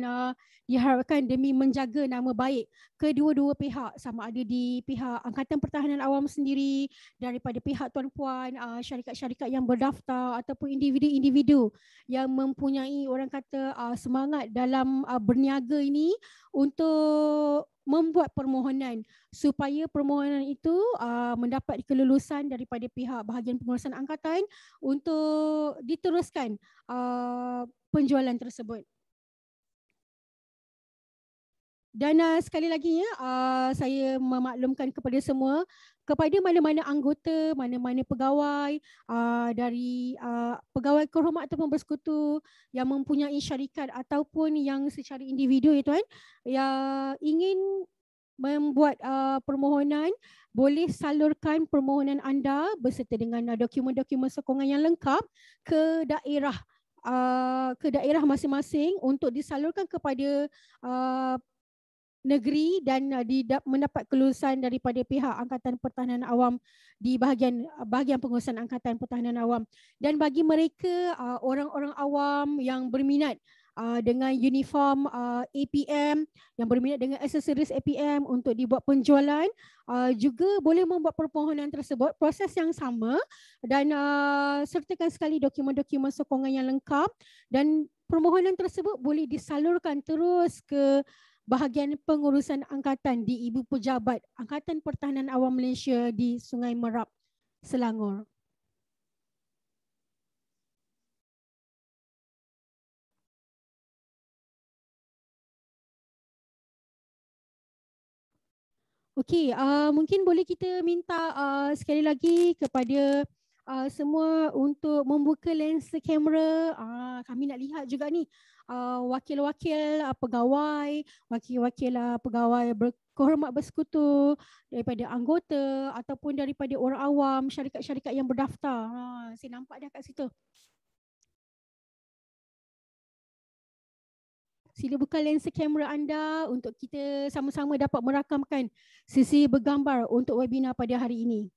diharapkan demi menjaga nama baik kedua-dua pihak, sama ada di pihak Angkatan Pertahanan Awam sendiri, daripada pihak tuan-puan, syarikat-syarikat yang berdaftar ataupun individu-individu yang mempunyai orang kata semangat dalam berniaga ini untuk membuat permohonan supaya permohonan itu mendapat kelulusan daripada pihak bahagian pengurusan angkatan untuk diteruskan penjualan tersebut. Dan sekali lagi ya, saya memaklumkan kepada semua, kepada mana-mana anggota, mana-mana pegawai dari pegawai kehormat ataupun bersekutu yang mempunyai syarikat ataupun yang secara individu ya tuan, yang ingin membuat permohonan, boleh salurkan permohonan anda beserta dengan dokumen-dokumen sokongan yang lengkap ke daerah masing-masing untuk disalurkan kepada negeri dan mendapat kelulusan daripada pihak Angkatan Pertahanan Awam di bahagian pengurusan Angkatan Pertahanan Awam. Dan bagi mereka orang-orang awam yang berminat dengan uniform APM, yang berminat dengan aksesoris APM untuk dibuat penjualan, juga boleh membuat permohonan tersebut, proses yang sama, dan sertakan sekali dokumen-dokumen sokongan yang lengkap, dan permohonan tersebut boleh disalurkan terus ke bahagian pengurusan angkatan di Ibu Pejabat Angkatan Pertahanan Awam Malaysia di Sungai Merap, Selangor. Okey, mungkin boleh kita minta sekali lagi kepada semua untuk membuka lensa kamera. Kami nak lihat juga ni wakil-wakil pegawai, wakil-wakil pegawai berkehormat bersekutu daripada anggota ataupun daripada orang awam, syarikat-syarikat yang berdaftar. Saya nampak dah kat situ. Sila buka lensa kamera anda untuk kita sama-sama dapat merakamkan sesi bergambar untuk webinar pada hari ini.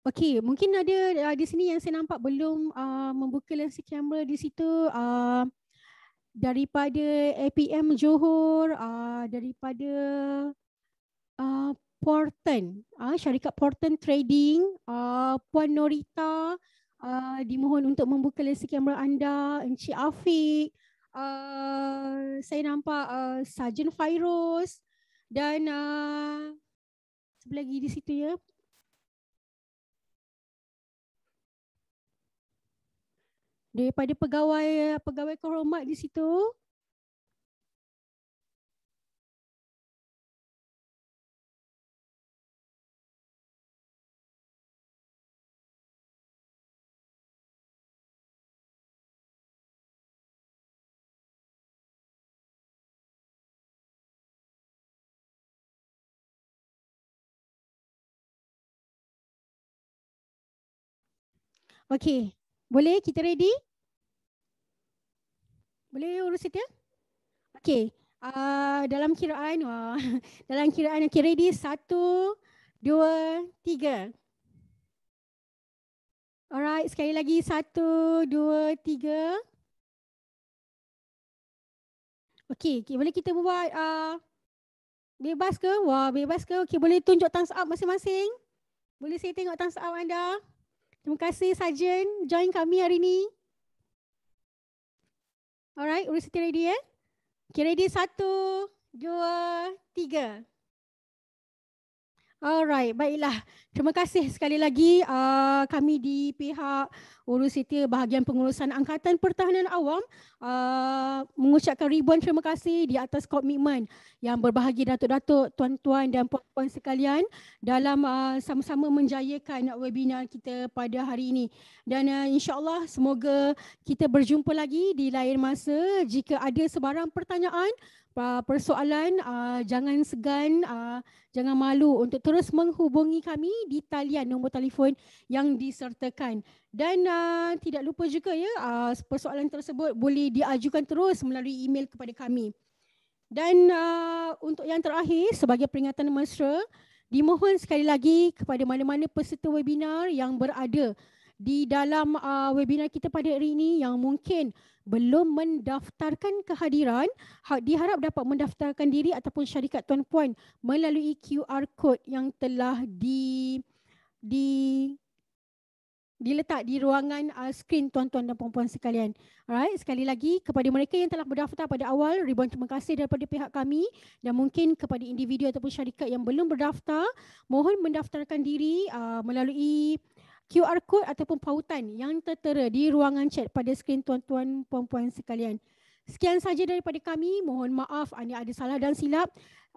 Okey, mungkin ada di sini yang saya nampak belum membuka lensa kamera di situ. Daripada APM Johor, daripada Porten, syarikat Porten Trading, Puan Norita, Dimohon untuk membuka lesi kamera anda, Encik Afiq, saya nampak Sarjan Fairuz dan sebelah lagi di situ ya. Daripada pegawai kehormat di situ. Okey, boleh kita ready? Boleh urus itu ya? Okey, dalam kiraan, dalam kiraan, okay, ready? 1, 2, 3. Alright, sekali lagi 1, 2, 3. Okey, boleh kita buat bebas ke? Wah, bebas ke? Okey, boleh tunjuk thumbs up masing-masing? Boleh saya tengok thumbs up anda? Terima kasih Sarjan join kami hari ini. Alright, urus itu ready ya? Okay, ready? 1, 2, 3. Alright, baiklah. Terima kasih sekali lagi kami di pihak Urus Siti bahagian pengurusan Angkatan Pertahanan Awam mengucapkan ribuan terima kasih di atas komitmen yang berbahagia datuk-datuk, tuan-tuan dan puan-puan sekalian dalam sama-sama menjayakan webinar kita pada hari ini. Dan insya-Allah semoga kita berjumpa lagi di lain masa. Jika ada sebarang pertanyaan, persoalan, jangan segan, jangan malu untuk terus menghubungi kami di talian nombor telefon yang disertakan. Dan tidak lupa juga ya, persoalan tersebut boleh diajukan terus melalui email kepada kami. Dan untuk yang terakhir, sebagai peringatan mesra, dimohon sekali lagi kepada mana-mana peserta webinar yang berada di dalam webinar kita pada hari ini yang mungkin belum mendaftarkan kehadiran, diharap dapat mendaftarkan diri ataupun syarikat tuan-puan melalui QR code yang telah diletak di ruangan skrin tuan-tuan dan puan-puan sekalian. Alright, sekali lagi kepada mereka yang telah berdaftar pada awal, ribuan terima kasih daripada pihak kami, dan mungkin kepada individu ataupun syarikat yang belum berdaftar, mohon mendaftarkan diri melalui QR code ataupun pautan yang tertera di ruangan chat pada skrin tuan-tuan puan-puan sekalian. Sekian saja daripada kami. Mohon maaf ada salah dan silap.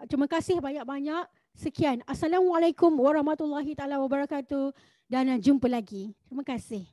Terima kasih banyak-banyak. Sekian. Assalamualaikum warahmatullahi taala wabarakatuh dan jumpa lagi. Terima kasih.